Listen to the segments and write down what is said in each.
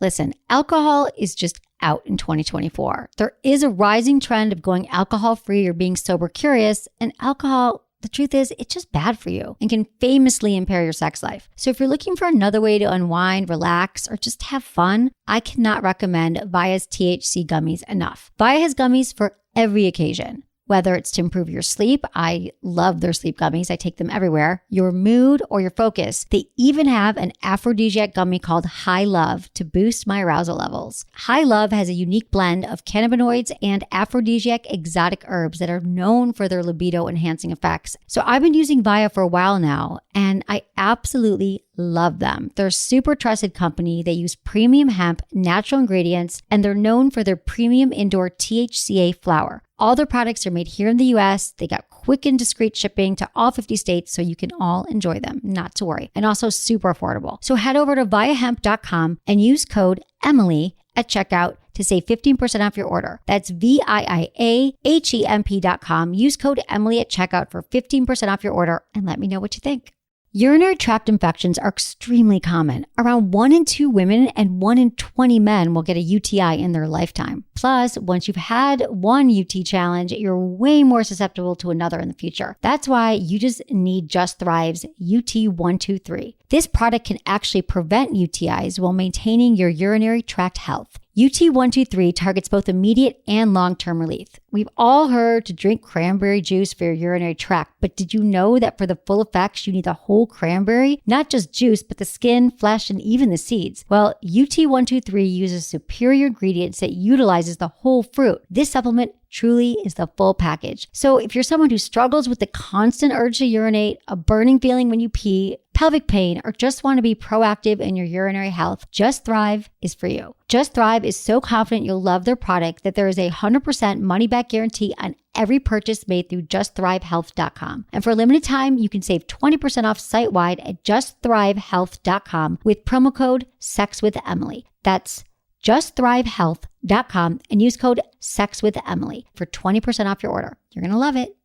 Listen, alcohol is just out in 2024. There is a rising trend of going alcohol-free or being sober curious, and alcohol, the truth is, it's just bad for you and can famously impair your sex life. So if you're looking for another way to unwind, relax, or just have fun, I cannot recommend Via's THC gummies enough. Via has gummies for every occasion. Whether it's to improve your sleep, I love their sleep gummies. I take them everywhere. Your mood or your focus. They even have an aphrodisiac gummy called High Love to boost my arousal levels. High Love has a unique blend of cannabinoids and aphrodisiac exotic herbs that are known for their libido enhancing effects. So I've been using Via for a while now, and I absolutely love them. They're a super trusted company. They use premium hemp, natural ingredients, and they're known for their premium indoor THCA flower. All their products are made here in the US. They got quick and discreet shipping to all 50 states, so you can all enjoy them, not to worry. And also super affordable. So head over to viahemp.com and use code Emily at checkout to save 15% off your order. That's VIIAHEMP.com. Use code Emily at checkout for 15% off your order and let me know what you think. Urinary tract infections are extremely common. Around 1 in 2 women and 1 in 20 men will get a UTI in their lifetime. Plus, once you've had one UT challenge, you're way more susceptible to another in the future. That's why you just need Just Thrive's UT123. This product can actually prevent UTIs while maintaining your urinary tract health. UT123 targets both immediate and long-term relief. We've all heard to drink cranberry juice for your urinary tract, but did you know that for the full effects, you need the whole cranberry? Not just juice, but the skin, flesh, and even the seeds. Well, UT123 uses superior ingredients that utilizes the whole fruit. This supplement truly is the full package. So if you're someone who struggles with the constant urge to urinate, a burning feeling when you pee, pelvic pain, or just want to be proactive in your urinary health, Just Thrive is for you. Just Thrive is so confident you'll love their product that there is a 100% money-back guarantee on every purchase made through justthrivehealth.com. And for a limited time, you can save 20% off site-wide at justthrivehealth.com with promo code SEXWithEmily. That's justthrivehealth.com and use code SEXWithEmily for 20% off your order. You're going to love it.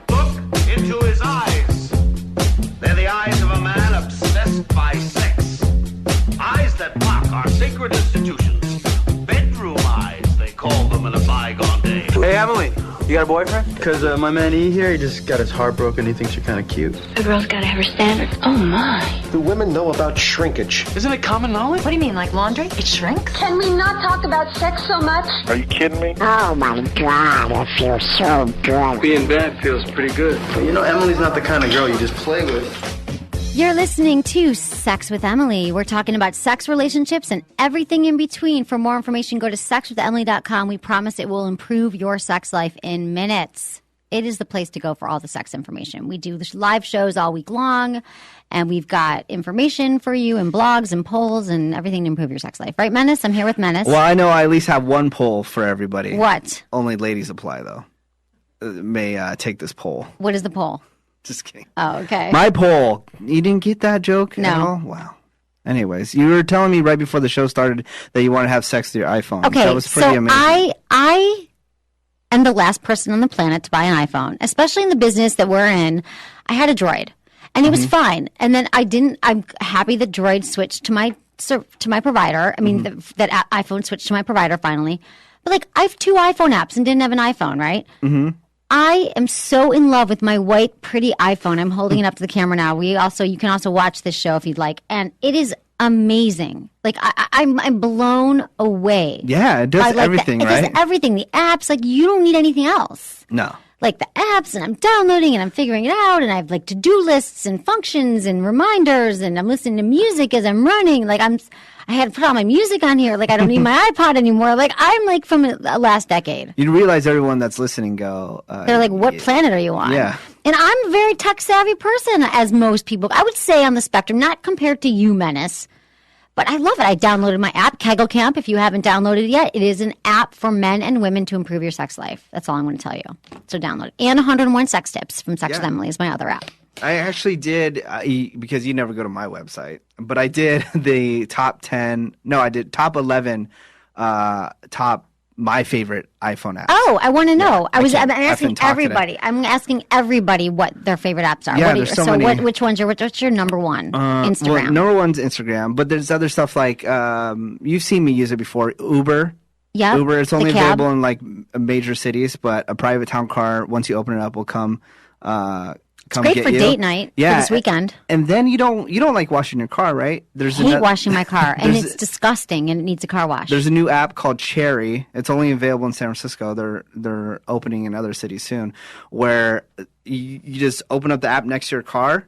Look into his eyes. They're the eyes of a man obsessed by sex. Eyes that mock our sacred institutions. Bedroom eyes, they call them in a bygone day. Hey, Emily, you got a boyfriend? Because my man E here, he just got his heart broken. He thinks you're kind of cute. A girl's got to have her standards. Oh, my. Do women know about shrinkage? Isn't it common knowledge? What do you mean, like laundry? It shrinks? Can we not talk about sex so much? Are you kidding me? Oh my God, I feel so good. Being bad feels pretty good. But you know, Emily's not the kind of girl you just play with. You're listening to Sex with Emily. We're talking about sex, relationships, and everything in between. For more information, go to sexwithemily.com. We promise it will improve your sex life in minutes. It is the place to go for all the sex information. We do live shows all week long, and we've got information for you and blogs and polls and everything to improve your sex life. Right, Menace? I'm here with Menace. Well, I know I at least have one poll for everybody. What? Only ladies apply, though. May take this poll. What is the poll? Just kidding. Oh, okay. My poll. You didn't get that joke No. at all? Wow. Anyways, you were telling me right before the show started that you want to have sex with your iPhone. Okay, That was pretty amazing. I am the last person on the planet to buy an iPhone, especially in the business that we're in. I had a Droid, and it was fine. And then I'm happy that Droid switched to my provider. I mean, that iPhone switched to my provider finally. But like, I have 2 iPhone apps and didn't have an iPhone, right? Mm-hmm. I am so in love with my white, pretty iPhone. I'm holding it up to the camera now. You can also watch this show if you'd like, and it is amazing. Like I'm blown away. Yeah, it does everything, right? It does everything. The apps, like you don't need anything else. No. Like the apps, and I'm downloading and I'm figuring it out, and I have like to-do lists and functions and reminders, and I'm listening to music as I'm running. Like I had to put all my music on here. Like I don't need my iPod anymore. Like I'm like from the last decade. You realize everyone that's listening go. They're like, what planet are you on? Yeah. And I'm a very tech savvy person, as most people. I would say on the spectrum, not compared to you, Menace. But I love it. I downloaded my app, Kegel Camp. If you haven't downloaded it yet, it is an app for men and women to improve your sex life. That's all I'm going to tell you. So download it. And 101 Sex Tips from Sex with Emily is my other app. I actually did, because you never go to my website, but I did the top 10, no, I did top 11 top my favorite iPhone apps. Oh, I want to know. I'm asking talk everybody. today. I'm asking everybody what their favorite apps are. Yeah, What are there's so many. which one's what's your number one? Instagram. Well, number one's Instagram, but there's other stuff like you've seen me use it before. Uber. Yeah. Uber. It's only the cab. available in like major cities, but a private town car, once you open it up, will come. It's great for date night. Yeah, for this weekend. And then you don't like washing your car, right? I hate washing my car, and it's disgusting, and it needs a car wash. There's a new app called Cherry. It's only available in San Francisco. They're opening in other cities soon, where you just open up the app next to your car,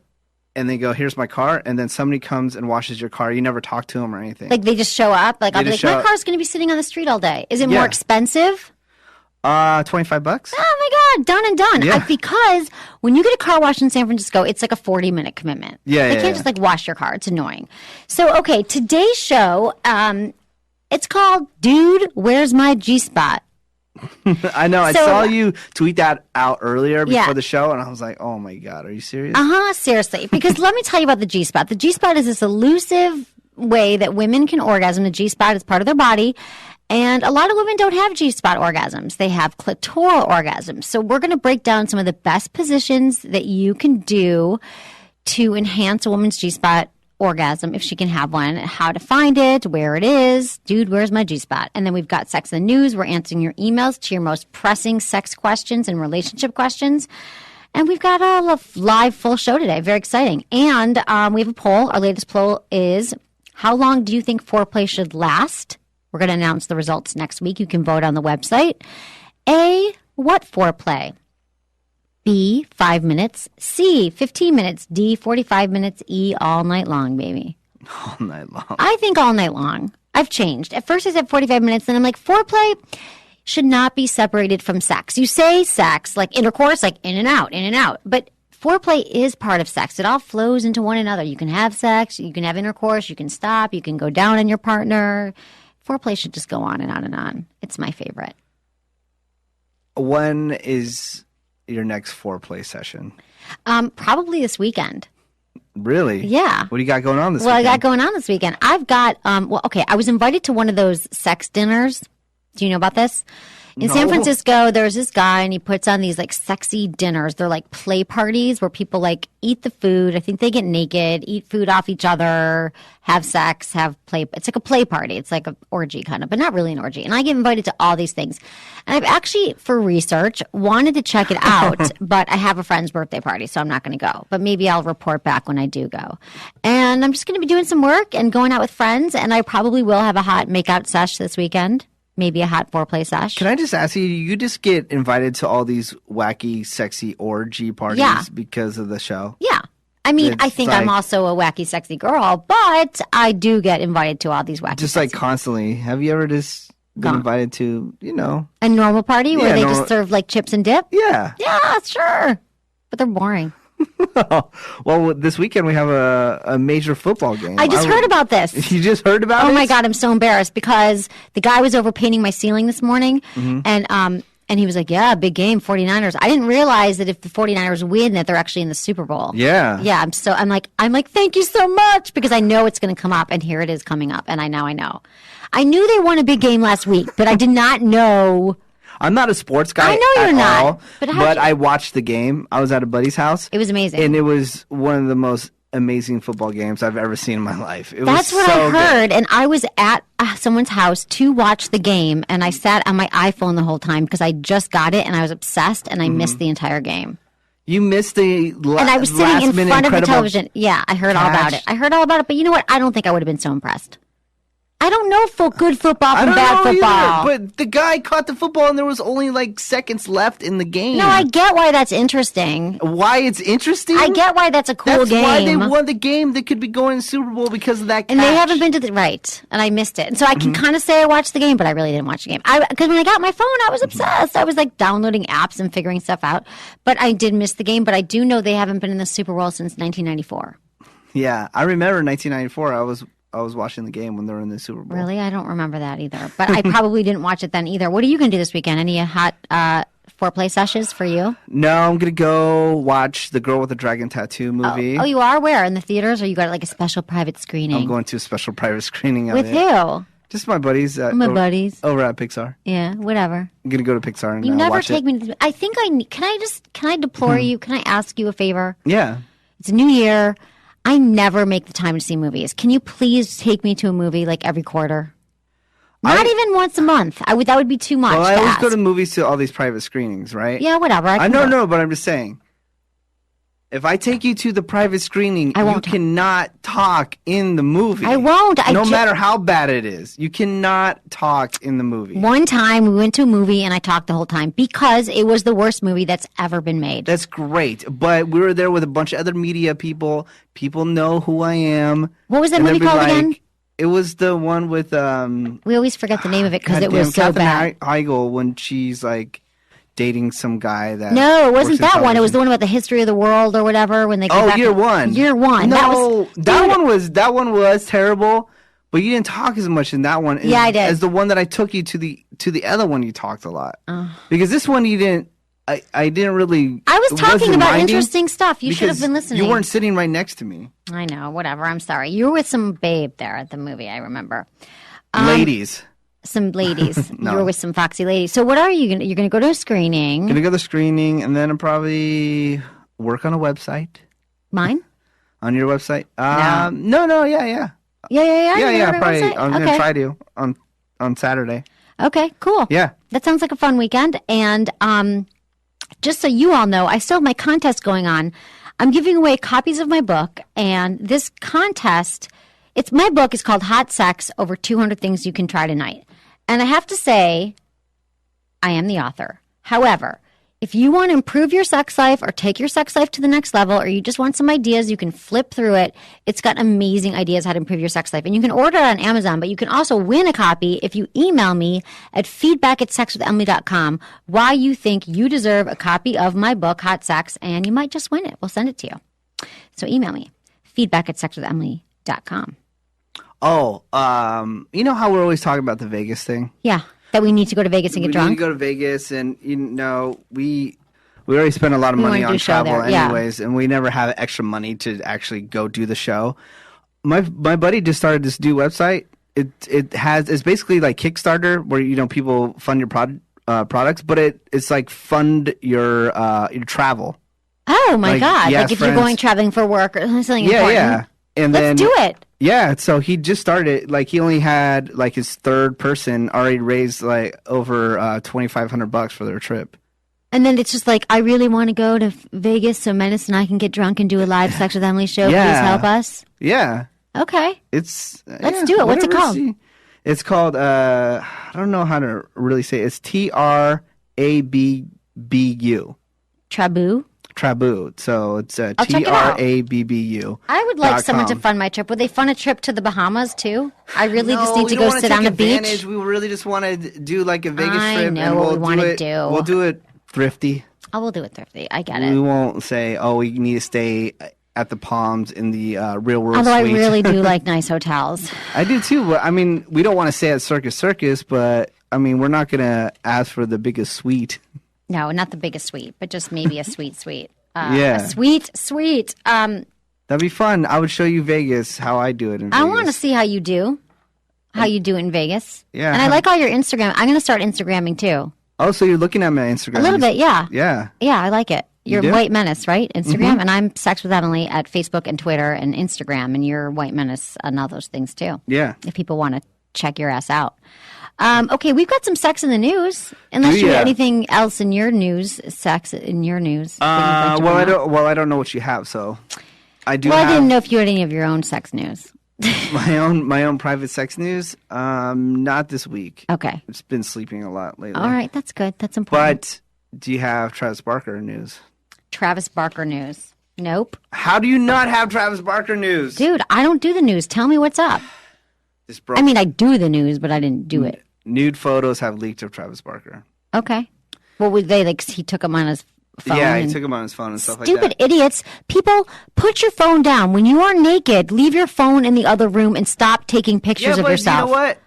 and they go, "Here's my car," and then somebody comes and washes your car. You never talk to them or anything. Like they just show up. Like I'll be like, my car's going to be sitting on the street all day. Is it more expensive? $25. Oh my God, done and done. Yeah. Because when you get a car wash in San Francisco, it's like a 40-minute commitment. Yeah, They can't just like wash your car. It's annoying. So, okay, today's show, it's called Dude, Where's My G-Spot? I know. I saw you tweet that out earlier before the show, and I was like, oh my God, are you serious? Seriously. Because let me tell you about the G-Spot. The G-Spot is this elusive way that women can orgasm. The G-Spot is part of their body. And a lot of women don't have G-spot orgasms. They have clitoral orgasms. So we're going to break down some of the best positions that you can do to enhance a woman's G-spot orgasm if she can have one, how to find it, where it is. Dude, where's my G-spot? And then we've got Sex in the News. We're answering your emails to your most pressing sex questions and relationship questions. And we've got a live full show today. Very exciting. And we have a poll. Our latest poll is, how long do you think foreplay should last? We're going to announce the results next week. You can vote on the website. A, what foreplay? B, 5 minutes. C, 15 minutes. D, 45 minutes. E, all night long, baby. All night long. I think all night long. I've changed. At first I said 45 minutes, then I'm like, foreplay should not be separated from sex. You say sex, like intercourse, like in and out. But foreplay is part of sex. It all flows into one another. You can have sex, you can have intercourse, you can stop, you can go down on your partner. Foreplay should just go on and on and on. It's my favorite. When is your next foreplay session? Probably this weekend. Really? Yeah. What do you got going on this weekend? Well, I got going on this weekend. I've got, I was invited to one of those sex dinners. Do you know about this? In San Francisco, there's this guy, and he puts on these like sexy dinners. They're like play parties where people like eat the food. I think they get naked, eat food off each other, have sex, have play. It's like a play party. It's like an orgy kind of, but not really an orgy. And I get invited to all these things. And I've actually, for research, wanted to check it out, but I have a friend's birthday party, so I'm not going to go. But maybe I'll report back when I do go. And I'm just going to be doing some work and going out with friends, and I probably will have a hot makeout sesh this weekend. Maybe a hot foreplay sesh. Can I just ask you, you just get invited to all these wacky, sexy orgy parties because of the show? Yeah. I mean, I think I'm also a wacky, sexy girl, but I do get invited to all these wacky, just like constantly. Have you ever just been invited to, a normal party where they just serve like chips and dip? Yeah. Yeah, sure. But they're boring. Well, this weekend we have a major football game. I just heard about this. You just heard about it? Oh my God, I'm so embarrassed because the guy was over painting my ceiling this morning, and he was like, "Yeah, big game, 49ers." I didn't realize that if the 49ers win, that they're actually in the Super Bowl. Yeah, yeah. I'm like, thank you so much, because I know it's going to come up, and here it is coming up, and I know. I knew they won a big game last week, but I did not know. I'm not a sports guy. I know you're not. All, but I watched the game. I was at a buddy's house. It was amazing. And it was one of the most amazing football games I've ever seen in my life. That's what I heard. And I was at someone's house to watch the game, and I sat on my iPhone the whole time because I just got it, and I was obsessed, and I missed the entire game. You missed the and I was sitting in front of the television. Yeah, I heard all about it. But you know what? I don't think I would have been so impressed. I don't know good football from bad football. Either, but the guy caught the football and there was only like seconds left in the game. No, I get why that's interesting. Why it's interesting? I get why that's a cool game. That's why they won the game. They could be going to the Super Bowl because of that catch. And they haven't been to the right. And I missed it. And so I can kind of say I watched the game, but I really didn't watch the game. Because when I got my phone, I was obsessed. I was like downloading apps and figuring stuff out. But I did miss the game. But I do know they haven't been in the Super Bowl since 1994. Yeah, I remember 1994. I was watching the game when they were in the Super Bowl. Really? I don't remember that either. But I probably didn't watch it then either. What are you going to do this weekend? Any hot foreplay sessions for you? No, I'm going to go watch The Girl with the Dragon Tattoo movie. Oh, you are? Where? In the theaters? Or you got like a special private screening? I'm going to a special private screening of With it. who? Just my buddies. My buddies. Over at Pixar. Yeah, whatever. I'm going to go to Pixar and You never watch take it. me to... I think can I deplore you? Can I ask you a favor? Yeah. It's a new year. I never make the time to see movies. Can you please take me to a movie like every quarter? Not even once a month. That would be too much. Well, I always go ask. to movies to all these private screenings, right? Yeah, whatever. I don't know, but I'm just saying. If I take you to the private screening, you cannot talk in the movie. I won't. No matter how bad it is. You cannot talk in the movie. One time we went to a movie and I talked the whole time because it was the worst movie that's ever been made. That's great. But we were there with a bunch of other media people. People know who I am. What was that movie called again? It was the one with... we always forget the name of it because it was so bad. Heigl, when she's like dating some guy that... No, it wasn't that one. It was the one about the history of the world or whatever. When they go back Year One. Year One. No, that one was terrible. But you didn't talk as much in that one. Yeah, I did. As the one that I took you to the other one, you talked a lot. Because this one you didn't. I didn't really. I was talking about interesting stuff. You should have been listening. You weren't sitting right next to me. I know. Whatever. I'm sorry. You were with some babe there at the movie. I remember. Ladies. Some ladies. No. You were with some foxy ladies. So what are you going to... You're going to go to a screening. Going to go to the screening, and then I'll probably work on a website. Mine? On your website? No. Yeah. Yeah, probably. I'm going to try to on Saturday. Okay, cool. Yeah. That sounds like a fun weekend. And just so you all know, I still have my contest going on. I'm giving away copies of my book, and this contest... My book is called Hot Sex, Over 200 Things You Can Try Tonight. And I have to say, I am the author. However, if you want to improve your sex life or take your sex life to the next level, or you just want some ideas, you can flip through it. It's got amazing ideas how to improve your sex life. And you can order it on Amazon, but you can also win a copy if you email me at feedback@sexwithemily.com why you think you deserve a copy of my book, Hot Sex, and you might just win it. We'll send it to you. So email me, feedback@sexwithemily.com. Oh, you know how we're always talking about the Vegas thing? Yeah, that we need to go to Vegas and get drunk. We need to go to Vegas, and we already spend a lot of money on travel anyways, and we never have extra money to actually go do the show. My buddy just started this new website. It's basically like Kickstarter, where people fund your products, but it's like fund your travel. Oh my God! Yeah, like if you're going traveling for work or something important. Yeah. And let's do it. Yeah, so he just started. Like he only had like his third person already raised like over $2,500 for their trip. And then it's just like, I really want to go to Vegas so Menace and I can get drunk and do a live Sex with Emily show. Yeah. Please help us. Yeah. Okay. Let's do it. What's it called? It's called I don't know how to really say it. It's TRABBU. Taboo. So it's TRABBU. I would like someone to fund my trip. Would they fund a trip to the Bahamas too? I really just need to go sit on the beach. We really just want to do like a Vegas trip. I know what we want to do. We'll do it thrifty. Oh, we'll do it thrifty. I get it. We won't say, we need to stay at the Palms in the real world Although suite. I really do like nice hotels. I do too. But, I mean, we don't want to stay at Circus, but I mean, we're not going to ask for the biggest suite. No, not the biggest suite, but just maybe a sweet. Yeah. A sweet. That'd be fun. I would show you Vegas, how I do it in Vegas. I want to see how you do. How you do in Vegas. Yeah. And I like all your Instagram. I'm going to start Instagramming too. Oh, so you're looking at my Instagram? A little bit, yeah. Yeah. Yeah, I like it. You're You do? White Menace, right? Instagram. And I'm Sex with Emily at Facebook and Twitter and Instagram. And you're White Menace on all those things too. Yeah. If people want to check your ass out. Okay, we've got some sex in the news. Unless you have anything else in your news, sex in your news. I don't know what you have, so I do. Well, I didn't know if you had any of your own sex news. my own private sex news. Not this week. Okay, it's been sleeping a lot lately. All right, that's good. That's important. But do you have Travis Barker news? Travis Barker news? Nope. How do you not have Travis Barker news, dude? I don't do the news. Tell me what's up. I mean, I do the news, but I didn't do it. Nude photos have leaked of Travis Barker. Okay. What would they like? He took them on his phone. Yeah, he took them on his phone and stuff like that. Stupid idiots. People, put your phone down. When you are naked, leave your phone in the other room and stop taking pictures of yourself. You know what?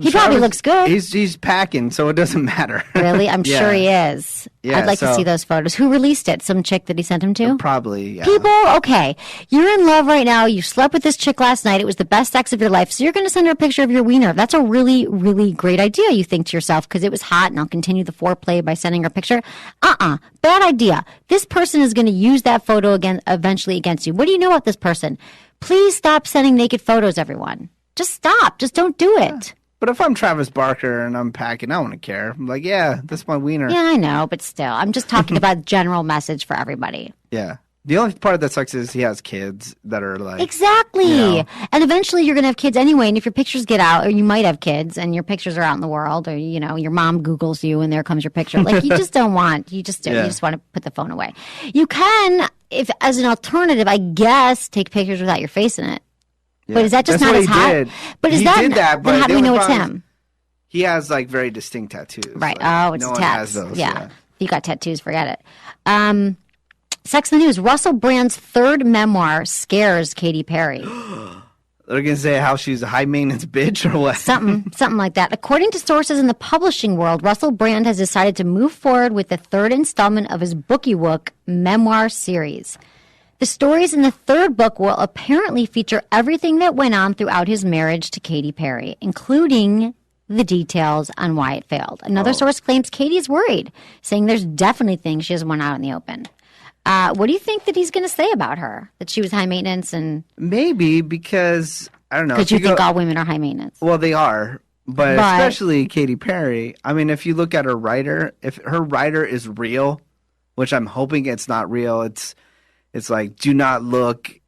He probably looks good. He's packing, so it doesn't matter. Really? I'm Yeah. sure he is. Yeah, I'd like to see those photos. Who released it? Some chick that he sent him to? Probably, yeah. People, okay. You're in love right now. You slept with this chick last night. It was the best sex of your life. So you're going to send her a picture of your wiener. That's a really, really great idea, you think to yourself, because it was hot and I'll continue the foreplay by sending her a picture. Bad idea. This person is going to use that photo eventually against you. What do you know about this person? Please stop sending naked photos, everyone. Just stop. Just don't do it. But if I'm Travis Barker and I'm packing, I wouldn't care. I'm like, yeah, that's my wiener. Yeah, I know, but still. I'm just talking about general message for everybody. Yeah. The only part that sucks is he has kids that are like... Exactly. You know. And eventually you're going to have kids anyway. And if your pictures get out, or you might have kids and your pictures are out in the world, or, you know, your mom Googles you and there comes your picture. Like, you just don't want, you just do. Yeah. You just want to put the phone away. You can, if as an alternative, I guess, take pictures without your face in it. Yeah. But is that just That's not what as he hot? did. But is He that, did that, but then how do the we know only it's problem him? He has like very distinct tattoos. Right. Like, It's no one tats. has those. Yeah. If you got tattoos, forget it. Sex in the News. Russell Brand's third memoir scares Katy Perry. They're going to say how she's a high maintenance bitch or what? Something like that. According to sources in the publishing world, Russell Brand has decided to move forward with the third installment of his Bookiewook memoir series. The stories in the third book will apparently feature everything that went on throughout his marriage to Katy Perry, including the details on why it failed. Another source claims Katy is worried, saying there's definitely things she doesn't want out in the open. What do you think that he's going to say about her? That she was high maintenance and... Maybe because, I don't know. Because you think all women are high maintenance. Well, they are. But especially Katy Perry. I mean, if you look at her writer, if her writer is real, which I'm hoping it's not real, it's like, do not look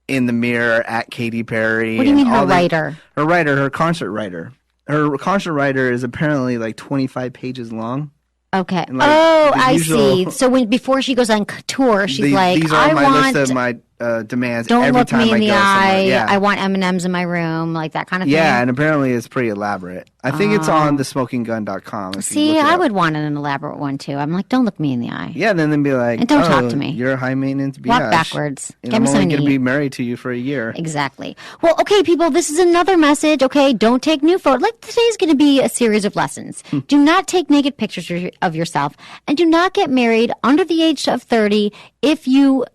in the mirror at Katy Perry. What do you mean her writer? Her writer, her concert writer. Her concert writer is apparently like 25 pages long. Okay. And like I see. So before she goes on tour, she's like, these are my list of my demands. Don't every look time me in I the go eye. somewhere. Yeah. I want M&Ms in my room, like that kind of thing. Yeah, and apparently it's pretty elaborate. I think it's on thesmokinggun.com. See, I would want an elaborate one too. I'm like, don't look me in the eye. Yeah, then be like, and don't talk to me. You're a high maintenance biatch. Walk backwards. And Get I'm me only something going to to be eat. married to you for a year. Exactly. Well, okay, people, this is another message. Okay, don't take new photos. Like today's going to be a series of lessons. Do not take naked pictures of yourself, and do not get married under the age of 30 if you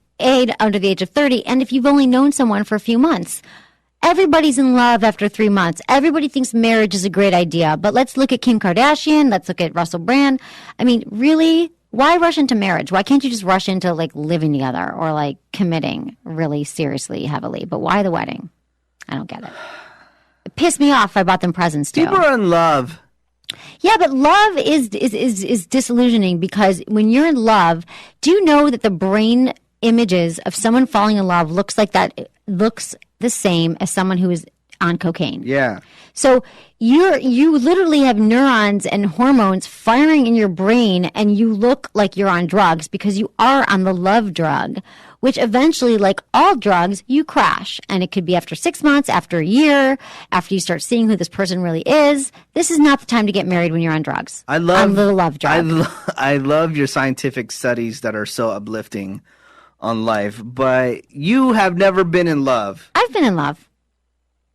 under the age of 30, and if you've only known someone for a few months. Everybody's in love after 3 months. Everybody thinks marriage is a great idea. But let's look at Kim Kardashian. Let's look at Russell Brand. I mean, really, why rush into marriage? Why can't you just rush into like living together or like committing really seriously, heavily? But why the wedding? I don't get it. It pissed me off. I bought them presents too. People are in love. Yeah, but love is disillusioning because when you're in love, do you know that the brain images of someone falling in love looks the same as someone who is on cocaine? Yeah. So you literally have neurons and hormones firing in your brain, and you look like you're on drugs because you are on the love drug, which eventually, like all drugs, you crash. And it could be after 6 months, after a year, after you start seeing who this person really is. This is not the time to get married when you're on drugs. On the love drug. I love your scientific studies that are so uplifting on life, but you have never been in love. I've been in love.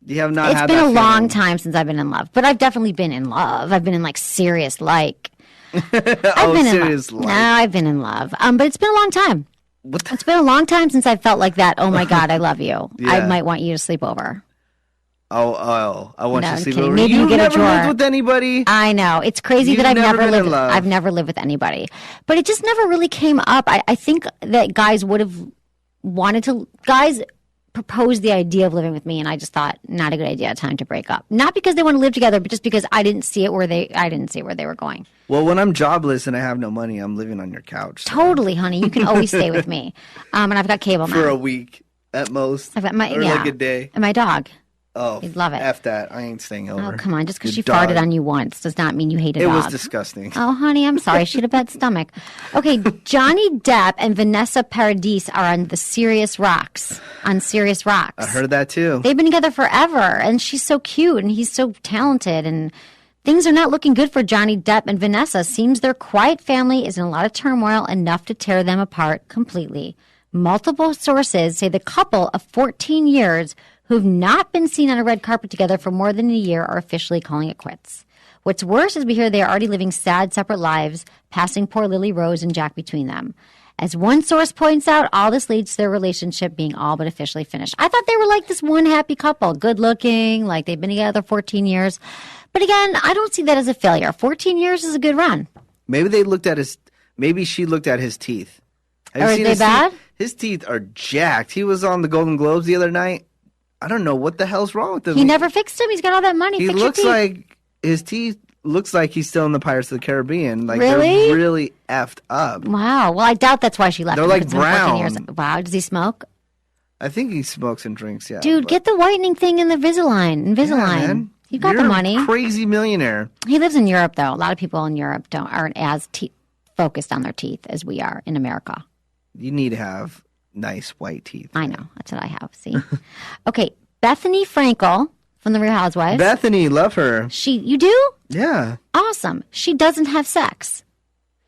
You have not. It's been a long time since I've been in love, but I've definitely been in love. I've been in like serious like. I've been serious in love. like. No, I've been in love. But it's been a long time. It's been a long time since I felt like that. Oh my God, I love you. Yeah. I might want you to sleep over. Oh, I want No, you I'm to sleep kidding. over. Maybe You've you get a never drawer. lived with anybody. I know. It's crazy You've that I've never never been in lived. love. I've never lived with anybody, but it just never really came up. I think that guys would have wanted to. Guys proposed the idea of living with me, and I just thought not a good idea. Time to break up. Not because they want to live together, but just because I didn't see it where they were going. Well, when I'm jobless and I have no money, I'm living on your couch. So. Totally, honey. You can always stay with me. And I've got cable now. For a week at most. I've got my or like a day. And my dog. Oh, You'd love it. F that. I ain't staying over. Oh, come on. Just because Your she farted dog. on you once does not mean you hate a It dog. was disgusting. Oh, honey, I'm sorry. She had a bad stomach. Okay, Johnny Depp and Vanessa Paradis are on the Serious Rocks. On Serious Rocks. I heard that too. They've been together forever, and she's so cute, and he's so talented, and things are not looking good for Johnny Depp and Vanessa. Seems their quiet family is in a lot of turmoil, enough to tear them apart completely. Multiple sources say the couple of 14 years who've not been seen on a red carpet together for more than a year are officially calling it quits. What's worse is we hear they are already living sad, separate lives, passing poor Lily Rose and Jack between them. As one source points out, all this leads to their relationship being all but officially finished. I thought they were like this one happy couple, good looking, like they've been together 14 years. But again, I don't see that as a failure. 14 years is a good run. Maybe she looked at his teeth. Are they bad? His teeth are jacked. He was on the Golden Globes the other night. I don't know what the hell's wrong with him. He never fixed him. He's got all that money. He looks like his teeth looks like he's still in the Pirates of the Caribbean. Like really? They're really effed up. Wow. Well, I doubt that's why she left. They're him. like brown. Years. Wow. Does he smoke? I think he smokes and drinks. Yeah. Dude, get the whitening thing in the Invisalign. Yeah, man. You got You're the money. A crazy millionaire. He lives in Europe, though. A lot of people in Europe aren't as focused on their teeth as we are in America. You need to have nice white teeth. I know. That's what I have. See? Okay. Bethany Frankel from The Real Housewives. Bethany, love her. You do? Yeah. Awesome. She doesn't have sex.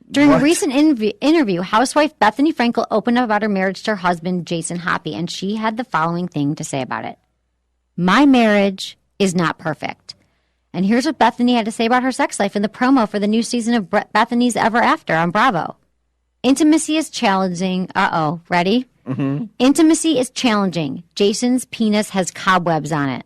During a recent interview, housewife Bethany Frankel opened up about her marriage to her husband, Jason Hoppy, and she had the following thing to say about it. My marriage is not perfect. And here's what Bethany had to say about her sex life in the promo for the new season of Bethany's Ever After on Bravo. Intimacy is challenging. Uh-oh. Ready? Mm-hmm. Intimacy is challenging. Jason's penis has cobwebs on it.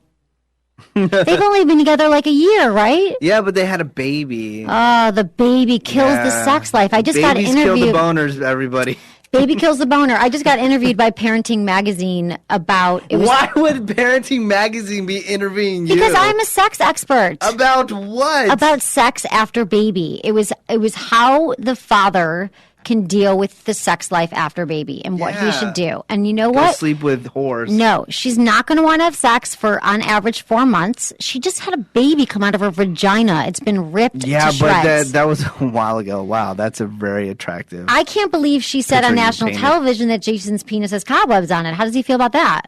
They've only been together like a year, right? Yeah, but they had a baby. Oh, the baby kills the sex life. I just got interviewed. Babies kill the boners, everybody. Baby kills the boner. I just got interviewed by Parenting Magazine about... Why would Parenting Magazine be interviewing you? Because I'm a sex expert. About what? About sex after baby. It was how the father can deal with the sex life after baby and what he should do. And you know what? Go sleep with whores. No, she's not going to want to have sex for, on average, 4 months. She just had a baby come out of her vagina. It's been ripped to shreds. Yeah, but that was a while ago. Wow, that's a very attractive... I can't believe she said on national television that Jason's penis has cobwebs on it. How does he feel about that?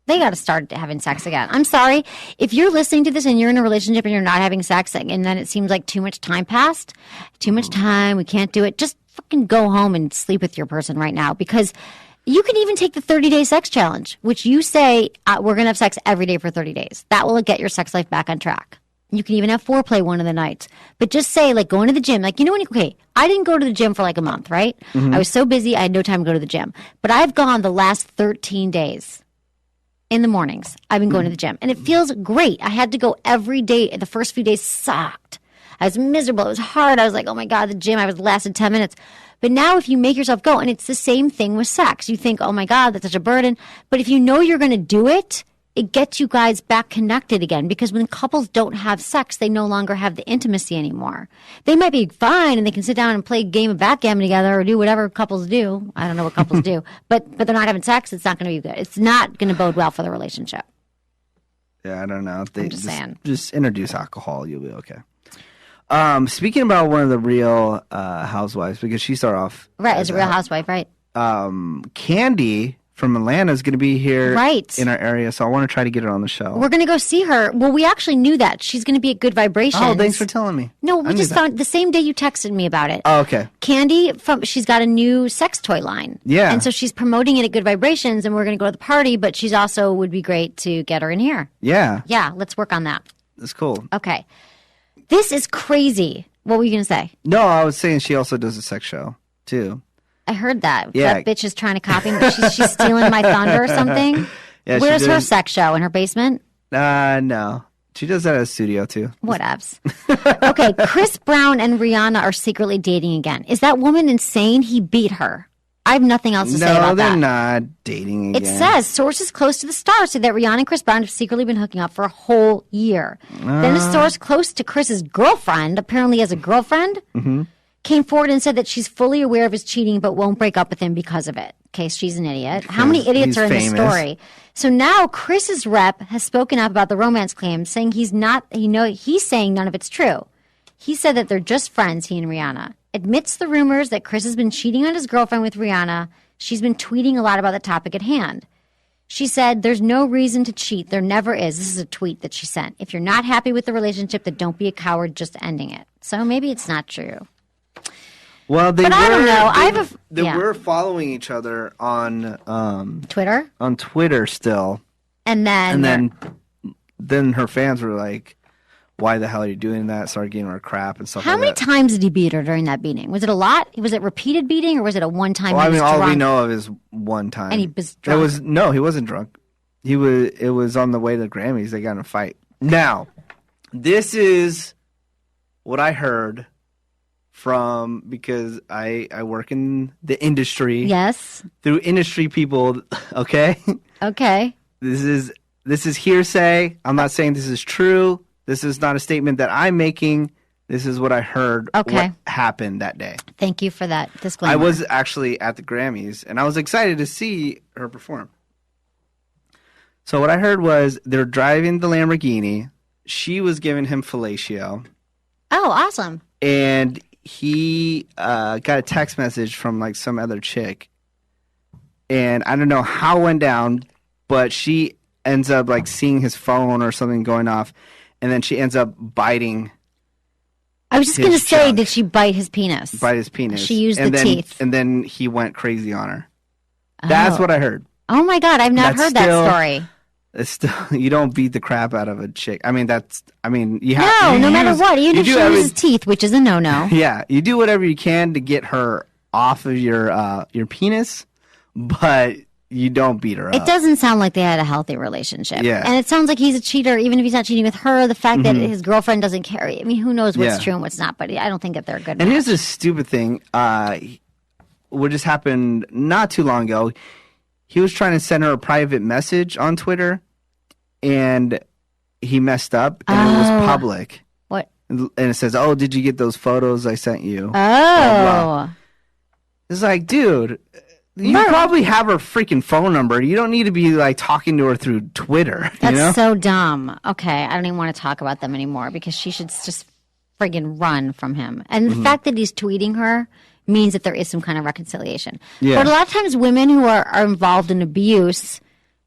They got to start having sex again. I'm sorry. If you're listening to this and you're in a relationship and you're not having sex and then it seems like too much time passed, too much time, we can't do it, just fucking go home and sleep with your person right now, because you can even take the 30-day sex challenge, which you say, we're going to have sex every day for 30 days. That will get your sex life back on track. You can even have foreplay one of the nights. But just say, like, going to the gym. Like, I didn't go to the gym for like a month, right? Mm-hmm. I was so busy, I had no time to go to the gym. But I've gone the last 13 days. In the mornings, I've been going to the gym. And it feels great. I had to go every day. The first few days sucked. I was miserable. It was hard. I was like, oh my God, the gym. I was lasted 10 minutes. But now if you make yourself go, and it's the same thing with sex. You think, oh my God, that's such a burden. But if you know you're going to do it, it gets you guys back connected again. Because when couples don't have sex, they no longer have the intimacy anymore. They might be fine and they can sit down and play a game of backgammon together or do whatever couples do. I don't know what couples do. But they're not having sex. It's not going to be good. It's not going to bode well for the relationship. Yeah, I don't know. I'm just saying. Just introduce alcohol. You'll be okay. Speaking about one of the Real Housewives, because she started off right as a Real Housewife, right? Candy from Atlanta is going to be here in our area, so I want to try to get her on the show. We're going to go see her. Well, we actually knew that. She's going to be at Good Vibrations. Oh, thanks for telling me. No, we just found the same day you texted me about it. Oh, okay. Candy, she's got a new sex toy line. Yeah. And so she's promoting it at Good Vibrations, and we're going to go to the party, but she's also would be great to get her in here. Yeah. Yeah, let's work on that. That's cool. Okay. This is crazy. What were you going to say? No, I was saying she also does a sex show, too. I heard that. Yeah. That bitch is trying to copy me. She's stealing my thunder or something. Yeah, where's her sex show? In her basement? No. She does that at a studio, too. Whatevs. Okay, Chris Brown and Rihanna are secretly dating again. Is that woman insane? He beat her. I have nothing else to say about that. No, they're not dating again. It says sources close to the star say that Rihanna and Chris Brown have secretly been hooking up for a whole year. Then a source close to Chris's girlfriend, apparently has a girlfriend, came forward and said that she's fully aware of his cheating but won't break up with him because of it. Okay, she's an idiot. How many idiots are in this story? So now Chris's rep has spoken up about the romance claims, saying he's saying none of it's true. He said that they're just friends, he and Rihanna. Admits the rumors that Chris has been cheating on his girlfriend with Rihanna. She's been tweeting a lot about the topic at hand. She said, there's no reason to cheat. There never is. This is a tweet that she sent. If you're not happy with the relationship, then don't be a coward, just ending it. So maybe it's not true. Well, I don't know. They were following each other on Twitter? On Twitter still. And then her fans were like, why the hell are you doing that? Started giving her crap and stuff how like many that. times did he beat her during that beating? Was it a lot? Was it repeated beating or was it a one-time? Well, I mean, all we drunk? know of is one time. And he was drunk. No, he wasn't drunk. It was on the way to the Grammys. They got in a fight. Now, this is what I heard from, because I work in the industry. Yes. Through industry people, okay? Okay. This is hearsay. I'm not saying this is true. This is not a statement that I'm making. This is what I heard. Okay. What happened that day. Thank you for that disclaimer. I was actually at the Grammys, and I was excited to see her perform. So what I heard was they're driving the Lamborghini. She was giving him fellatio. Oh, awesome. And he got a text message from like some other chick. And I don't know how it went down, but she ends up like seeing his phone or something going off. And then she ends up biting. I was just going to say, did she bite his penis? Bite his penis. She used the teeth. And then he went crazy on her. That's what I heard. Oh my God, I've not heard that story. It's still, you don't beat the crap out of a chick. I mean, you have no matter what. Even if she uses teeth, which is a no-no. Yeah, you do whatever you can to get her off of your penis, but you don't beat her up. It doesn't sound like they had a healthy relationship. Yeah. And it sounds like he's a cheater, even if he's not cheating with her. The fact that his girlfriend doesn't care. I mean, who knows what's true and what's not, but I don't think that they're good. And here's this stupid thing. What just happened not too long ago. He was trying to send her a private message on Twitter, and he messed up, and it was public. What? And it says, "Oh, did you get those photos I sent you?" Oh. Blah, blah. It's like, dude, you probably have her freaking phone number. You don't need to be like talking to her through Twitter. That's so dumb. Okay, I don't even want to talk about them anymore because she should just friggin' run from him. And the fact that he's tweeting her means that there is some kind of reconciliation. Yeah. But a lot of times women who are involved in abuse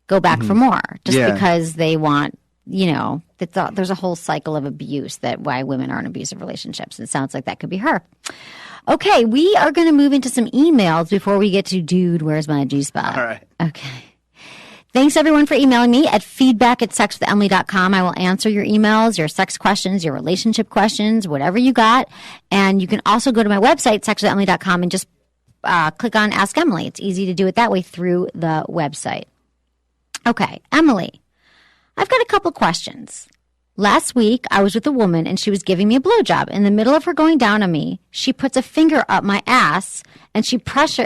go back for more just because they want, there's a whole cycle of abuse that why women are in abusive relationships. It sounds like that could be her. Okay, we are going to move into some emails before we get to Dude, Where's My G-Spot? All right. Okay. Thanks, everyone, for emailing me at feedback@sexwithemily.com. I will answer your emails, your sex questions, your relationship questions, whatever you got. And you can also go to my website, sexwithemily.com, and just click on Ask Emily. It's easy to do it that way through the website. Okay, Emily, I've got a couple questions. Last week, I was with a woman, and she was giving me a blowjob. In the middle of her going down on me, she puts a finger up my ass, and she pressed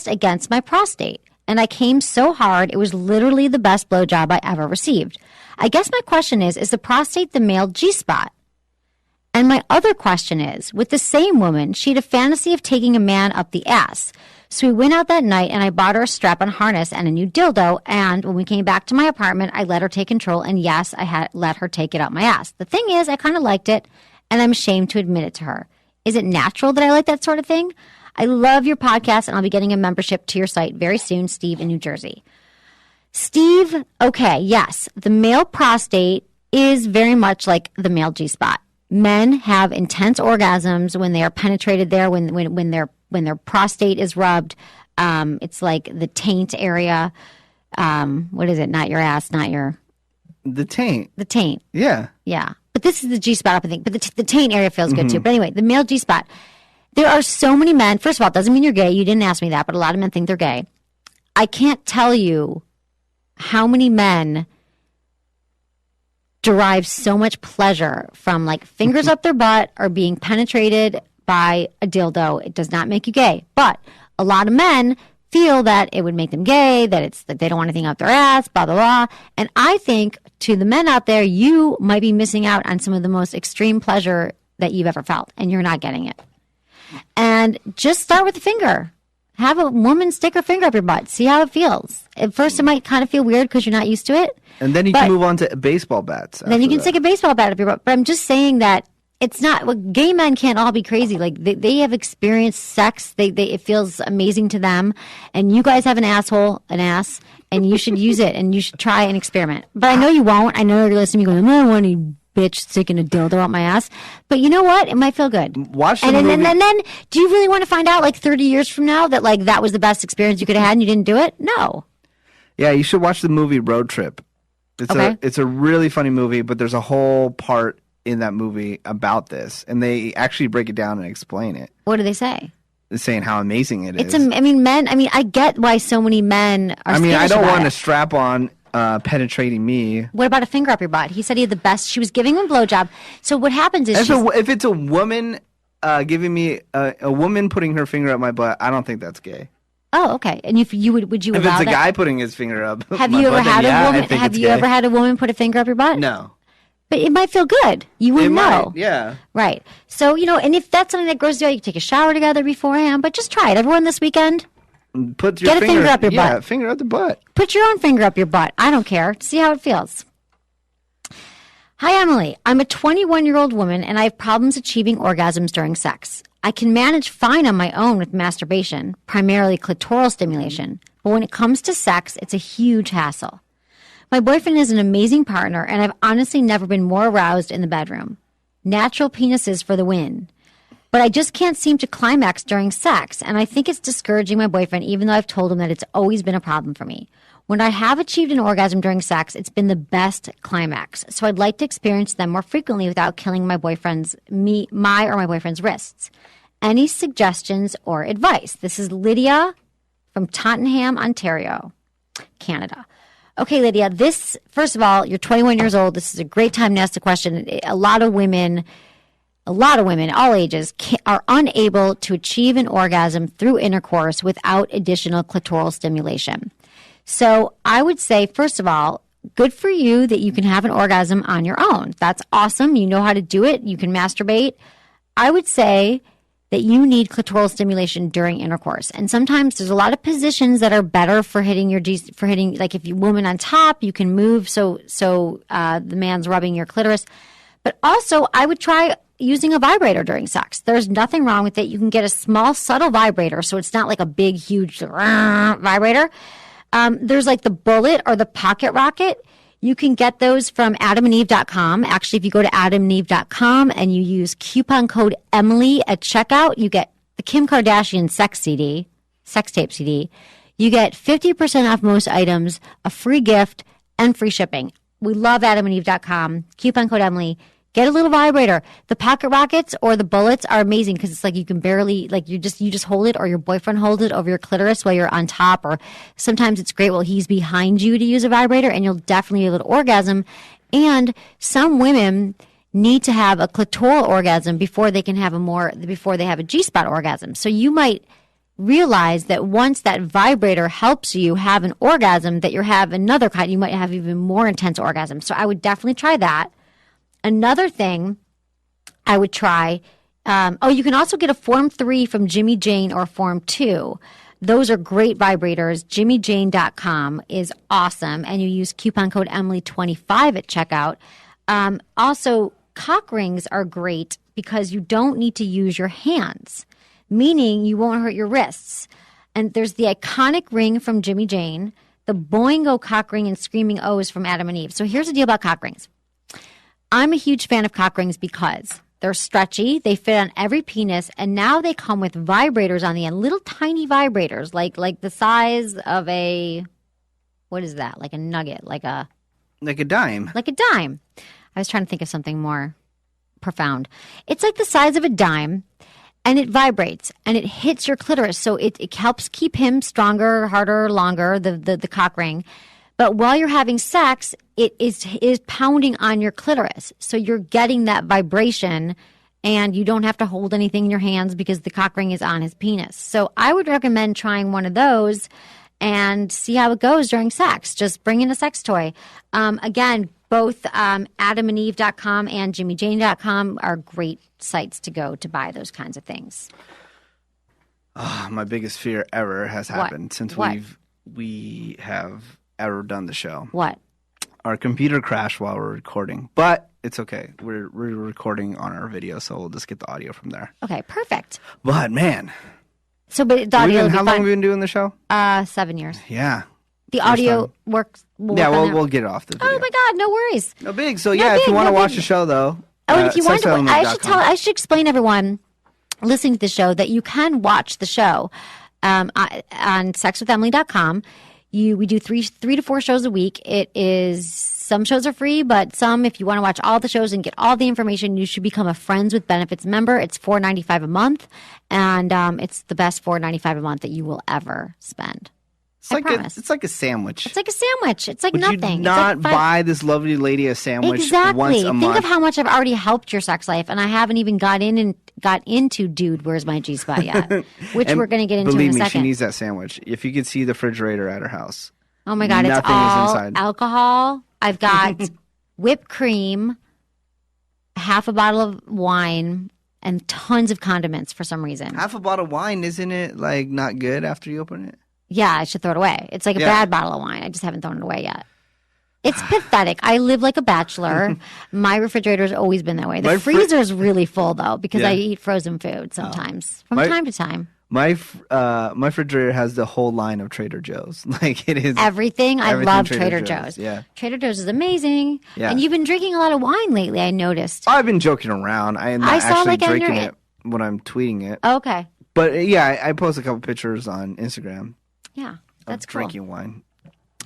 against my prostate. And I came so hard, it was literally the best blowjob I ever received. I guess my question is the prostate the male G-spot? And my other question is, with the same woman, she had a fantasy of taking a man up the ass. So we went out that night, and I bought her a strap-on harness and a new dildo, and when we came back to my apartment, I let her take control, and yes, I had let her take it up my ass. The thing is, I kind of liked it, and I'm ashamed to admit it to her. Is it natural that I like that sort of thing? I love your podcast, and I'll be getting a membership to your site very soon, Steve in New Jersey. Steve, okay, yes, the male prostate is very much like the male G-spot. Men have intense orgasms when they are penetrated there, when their prostate is rubbed. It's like the taint area. What is it? Not your ass, not your... The taint. The taint. Yeah. Yeah. But this is the G-spot, I think. But the taint area feels good, too. But anyway, the male G-spot. There are so many men. First of all, it doesn't mean you're gay. You didn't ask me that, but a lot of men think they're gay. I can't tell you how many men derive so much pleasure from like fingers up their butt or being penetrated by a dildo. It does not make you gay. But a lot of men feel that it would make them gay, that they don't want anything up their ass, blah, blah, blah. And I think to the men out there, you might be missing out on some of the most extreme pleasure that you've ever felt, and you're not getting it. And just start with the finger. Have a woman stick her finger up your butt. See how it feels. At first, it might kind of feel weird because you're not used to it. And then you can move on to baseball bats. Then you can stick a baseball bat up your butt. But I'm just saying that it's not. Well, gay men can't all be crazy. Like they have experienced sex. It feels amazing to them. And you guys have an ass, and you should use it. And you should try and experiment. But I know you won't. I know you're listening to me going, I don't want any bitch sticking a dildo up my ass. But you know what? It might feel good. Watch the movie. And then, do you really want to find out like 30 years from now that like that was the best experience you could have had and you didn't do it? No. Yeah, you should watch the movie Road Trip. It's a really funny movie, but there's a whole part in that movie about this, and they actually break it down and explain it. What do they say? They're saying how amazing it is. I get why so many men are I don't want a a strap on penetrating me. What about a finger up your butt? He said he had the best. She was giving him a blowjob. So what happens is if it's a woman giving me a woman putting her finger up my butt, I don't think that's gay. Oh, okay. And if you would you if allow it's a that? guy putting his finger up, have you ever had a woman? Have you ever had a woman put a finger up your butt? No. But it might feel good. You wouldn't know. Yeah. Right. So, and if that's something that grows you out, you can take a shower together beforehand, but just try it. Everyone this weekend, get a finger up your butt. Yeah, finger up the butt. Put your own finger up your butt. I don't care. See how it feels. Hi, Emily. I'm a 21-year-old woman, and I have problems achieving orgasms during sex. I can manage fine on my own with masturbation, primarily clitoral stimulation, but when it comes to sex, it's a huge hassle. My boyfriend is an amazing partner, and I've honestly never been more aroused in the bedroom. Natural penises for the win. But I just can't seem to climax during sex, and I think it's discouraging my boyfriend, even though I've told him that it's always been a problem for me. When I have achieved an orgasm during sex, it's been the best climax. So I'd like to experience them more frequently without killing my boyfriend's wrists. Any suggestions or advice? This is Lydia from Tottenham, Ontario, Canada. Okay, Lydia, first of all, you're 21 years old. This is a great time to ask the question. A lot of women, all ages, are unable to achieve an orgasm through intercourse without additional clitoral stimulation. So I would say, first of all, good for you that you can have an orgasm on your own. That's awesome. You know how to do it. You can masturbate. I would say that you need clitoral stimulation during intercourse. And sometimes there's a lot of positions that are better for hitting like if you woman on top, you can move so the man's rubbing your clitoris. But also, I would try using a vibrator during sex. There's nothing wrong with it. You can get a small, subtle vibrator, so it's not like a big, huge vibrator. There's like the Bullet or the Pocket Rocket. You can get those from adamandeve.com. Actually, if you go to adamandeve.com and you use coupon code Emily at checkout, you get the Kim Kardashian sex tape CD. You get 50% off most items, a free gift, and free shipping. We love adamandeve.com. Coupon code Emily. Get a little vibrator. The Pocket Rockets or the Bullets are amazing because it's like you can barely, like you just hold it, or your boyfriend holds it over your clitoris while you're on top, or sometimes it's great while he's behind you to use a vibrator, and you'll definitely be able to orgasm. And some women need to have a clitoral orgasm before they have a G-spot orgasm. So you might realize that once that vibrator helps you have an orgasm, that you have another kind, you might have even more intense orgasm. So I would definitely try that. Another thing I would try, you can also get a Form 3 from Jimmy Jane or Form 2. Those are great vibrators. JimmyJane.com is awesome, and you use coupon code Emily25 at checkout. Also, cock rings are great because you don't need to use your hands, meaning you won't hurt your wrists. And there's the iconic ring from Jimmy Jane, the Boingo cock ring, and Screaming O's from Adam and Eve. So here's the deal about cock rings. I'm a huge fan of cock rings because they're stretchy, they fit on every penis, and now they come with vibrators on the end, little tiny vibrators, like the size of what is that? Like a nugget, like a dime. Like a dime. I was trying to think of something more profound. It's like the size of a dime, and it vibrates, and it hits your clitoris, so it helps keep him stronger, harder, longer, the cock ring. But while you're having sex, it is pounding on your clitoris. So you're getting that vibration, and you don't have to hold anything in your hands because the cock ring is on his penis. So I would recommend trying one of those and see how it goes during sex. Just bring in a sex toy. Again, both adamandeve.com and jimmyjane.com are great sites to go to buy those kinds of things. Oh, my biggest fear ever has happened since we have ever done the show. What? Our computer crashed while we're recording, but it's okay. We're recording on our video, so we'll just get the audio from there. Okay, perfect. But man, but the audio. How long have we been doing the show? 7 years. Yeah. The audio works. We'll get it off the video. Oh my God, no worries. No big. So if you want to watch the show though. Oh, and if you want to, I should explain everyone listening to the show that you can watch the show on sexwithemily.com. We do three to four shows a week. Some shows are free, but some, if you want to watch all the shows and get all the information, you should become a Friends with Benefits member. It's $4.95 a month, and it's the best $4.95 a month that you will ever spend. It's like a sandwich. It's like a sandwich. It's like Would nothing. you not buy this lovely lady a sandwich once a month? Think of how much I've already helped your sex life, and I haven't even got into Dude, Where's My G-Spot yet, which we're going to get into in a second. Believe me, she needs that sandwich. If you could see the refrigerator at her house. Oh my God, it's nothing all is inside. Alcohol. I've got whipped cream, half a bottle of wine, and tons of condiments for some reason. Half a bottle of wine, isn't it like not good after you open it? Yeah, I should throw it away. It's like a bad bottle of wine. I just haven't thrown it away yet. It's pathetic. I live like a bachelor. My refrigerator's always been that way. The freezer's really full though because I eat frozen food sometimes from time to time. My refrigerator has the whole line of Trader Joe's. Like it is everything. I love Trader Joe's. Yeah, Trader Joe's is amazing. Yeah. And you've been drinking a lot of wine lately. I noticed. I've been joking around. I am not actually drinking it when I'm tweeting it. Okay. But yeah, I post a couple pictures on Instagram. Yeah, that's cool. Drinking wine.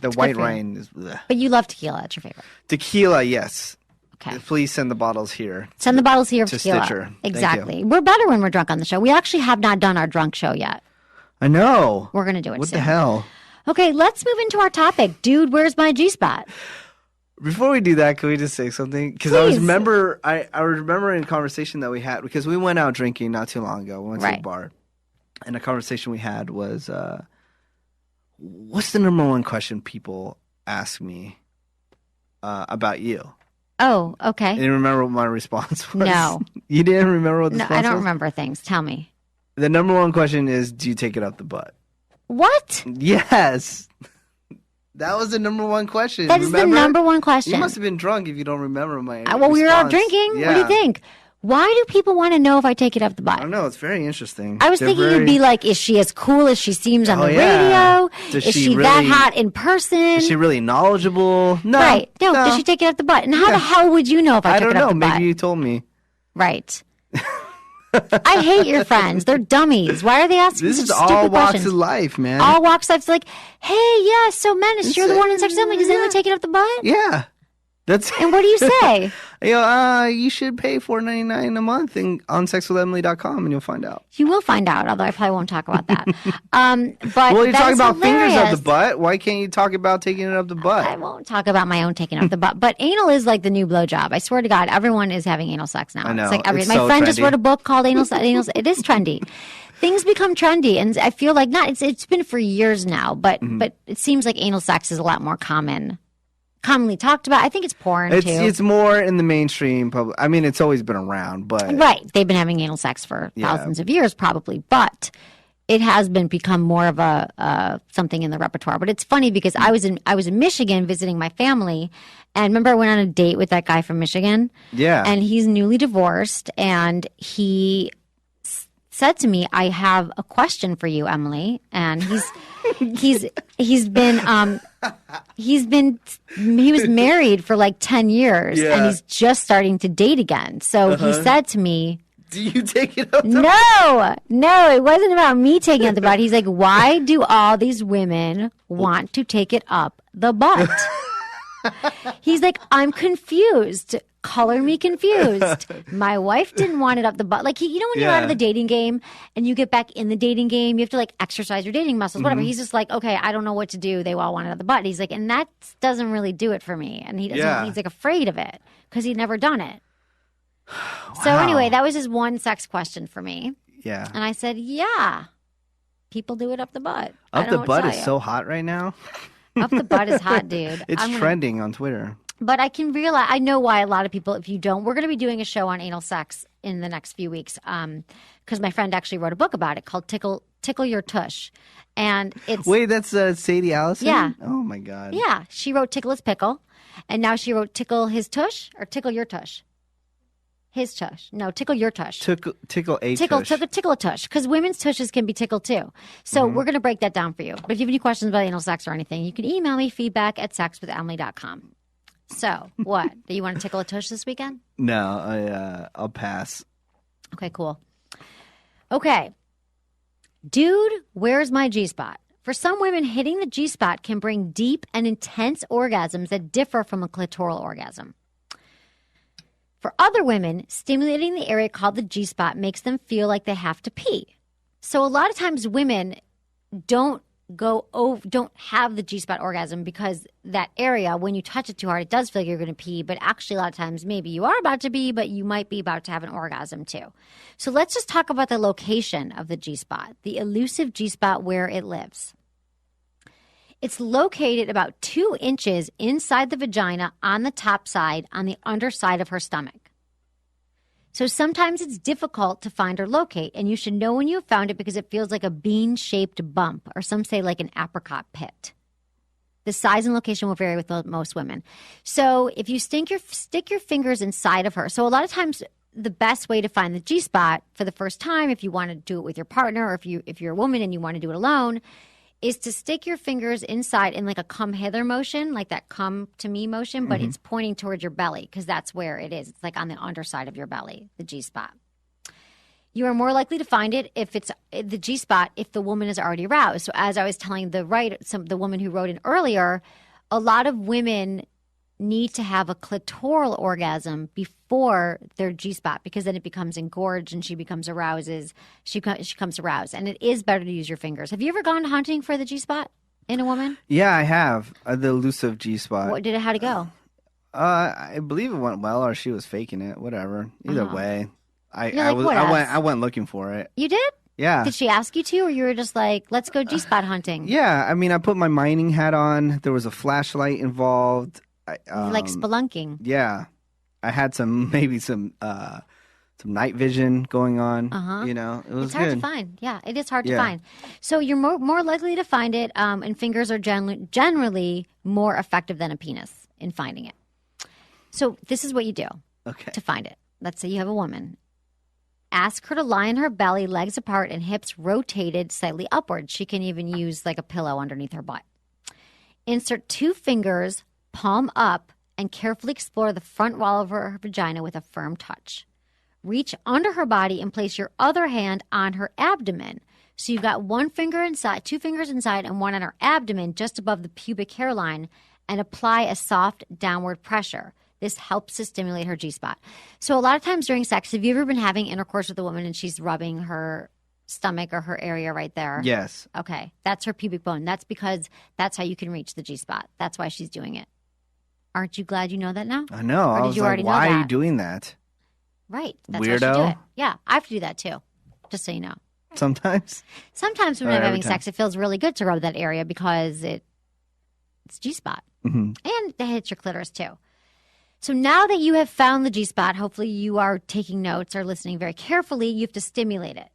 The white wine is. Bleh. But you love tequila. That's your favorite. Tequila, yes. Okay. Please send the bottles here. Send the bottles here of to tequila. Stitcher. Exactly. We're better when we're drunk on the show. We actually have not done our drunk show yet. I know. We're going to do it What soon. the hell? Okay, let's move into our topic. Dude, where's my G-spot? Before we do that, can we just say something? Because I remember in a conversation that we had, because we went out drinking not too long ago. We went to a bar. And the conversation we had was, what's the number one question people ask me about you? Oh, okay. You didn't remember what my response was? No. You didn't remember what the response was? I don't remember things. Tell me. The number one question is, do you take it up the butt? What? Yes. That was the number one question. That is the number one question. You must have been drunk if you don't remember my well, we were out drinking. Yeah. What do you think? Why do people want to know if I take it up the butt? I don't know. It's very interesting. I was thinking you'd be like, is she as cool as she seems on the radio? Is she really, that hot in person? Is she really knowledgeable? No. Right. No. Does she take it up the butt? And how the hell would you know if I took it up the butt? Maybe you told me. Right. I hate your friends. They're dummies. Why are they asking such stupid questions? This is all walks of life, man. All walks of life. It's like, hey, yeah, so Menace, you're the one in sex assembly. Does anyone take it up the butt? Yeah. And what do you say? You should pay $4.99 a month on sexwithemily.com and you'll find out. You will find out, although I probably won't talk about that. But well, you're talking about hilarious. fingers up the butt. Why can't you talk about taking it up the butt? I won't talk about my own taking up the butt. But anal is like the new blowjob. I swear to God, everyone is having anal sex now. I know. It's like my friend just wrote a book called Anal Sex. It is trendy. Things become trendy, and I feel like it's been for years now, but it seems like anal sex is a lot more commonly talked about. I think it's porn too. It's more in the mainstream public. I mean, it's always been around, but right, they've been having anal sex for thousands of years, probably, but it has become more of a something in the repertoire. But it's funny because I was in Michigan visiting my family, and remember I went on a date with that guy from Michigan. Yeah, and he's newly divorced, and he said to me, "I have a question for you, Emily," and he was married for like 10 years and he's just starting to date again. So he said to me, do you take it up the butt? No, it wasn't about me taking it up the butt. He's like, why do all these women want to take it up the butt? He's like, I'm confused. Color me confused. My wife didn't want it up the butt. Like, when you're out of the dating game and you get back in the dating game, you have to like exercise your dating muscles, whatever. He's just like, okay, I don't know what to do. They all want it up the butt. He's like, and that doesn't really do it for me. And he doesn't, he's like afraid of it because he'd never done it. Wow. So anyway, that was his one sex question for me. Yeah. And I said, yeah, people do it up the butt. Up the butt is so hot right now. Up the butt is hot, dude. It's trending on Twitter. But I can realize, I know why a lot of people, if you don't, we're going to be doing a show on anal sex in the next few weeks because my friend actually wrote a book about it called Tickle Your Tush. And it's... Wait, that's Sadie Allison? Yeah. Oh, my God. Yeah. She wrote Tickle His Pickle, and now she wrote Tickle His Tush or Tickle Your Tush? His tush. No, tickle your tush. Tickle a tush. Tickle a tush. Because women's tushes can be tickled too. So we're going to break that down for you. But if you have any questions about anal sex or anything, you can email me feedback@sexwithemily.com. So, what? Do you want to tickle a tush this weekend? No, I'll pass. Okay, cool. Okay. Dude, where's my G-spot? For some women, hitting the G-spot can bring deep and intense orgasms that differ from a clitoral orgasm. For other women, stimulating the area called the G-spot makes them feel like they have to pee. So a lot of times women don't have the G-spot orgasm because that area, when you touch it too hard, it does feel like you're going to pee. But actually, a lot of times, maybe you are about to pee, but you might be about to have an orgasm too. So let's just talk about the location of the G-spot, the elusive G-spot where it lives. It's located about 2 inches inside the vagina on the top side, on the underside of her stomach. So sometimes it's difficult to find or locate, and you should know when you have found it because it feels like a bean-shaped bump, or some say like an apricot pit. The size and location will vary with most women. So if you stick your fingers inside of her, so a lot of times the best way to find the G-spot for the first time, if you want to do it with your partner, or if you're a woman and you want to do it alone, is to stick your fingers inside in like a come hither motion, like that come to me motion, but it's pointing towards your belly because that's where it is. It's like on the underside of your belly, the G-spot. You are more likely to find it if it's the G-spot if the woman is already aroused. So as I was telling the woman who wrote in earlier, a lot of women need to have a clitoral orgasm before their G-spot because then it becomes engorged and she becomes aroused. She becomes aroused, and it is better to use your fingers. Have you ever gone hunting for the G-spot in a woman? Yeah, I have the elusive G-spot. How'd it go? I believe it went well, or she was faking it. Whatever. Either way, I went looking for it. You did? Yeah. Did she ask you to, or you were just like, let's go G-spot hunting? Yeah. I mean, I put my mining hat on. There was a flashlight involved. Like spelunking. Yeah, I had some night vision going on. You know, it was it's hard good. to find. Yeah, it is hard to find. So you're more likely to find it, and fingers are generally more effective than a penis in finding it. So this is what you do to find it. Let's say you have a woman. Ask her to lie on her belly, legs apart, and hips rotated slightly upward. She can even use like a pillow underneath her butt. Insert 2 fingers, palm up, and carefully explore the front wall of her vagina with a firm touch. Reach under her body and place your other hand on her abdomen. So you've got 1 finger inside, 2 fingers inside, and 1 on her abdomen just above the pubic hairline, and apply a soft downward pressure. This helps to stimulate her G-spot. So a lot of times during sex, have you ever been having intercourse with a woman and she's rubbing her stomach or her area right there? Yes. Okay. That's her pubic bone. That's because that's how you can reach the G-spot. That's why she's doing it. Aren't you glad you know that now? I know. Or did you already know why that? are you doing that? Right. That's Weirdo. why she do it. Yeah. I have to do that too. Just so you know. Sometimes? Sometimes when I'm having sex, it feels really good to rub that area because it's G-spot. And it hits your clitoris too. So now that you have found the G-spot, hopefully you are taking notes or listening very carefully, you have to stimulate it.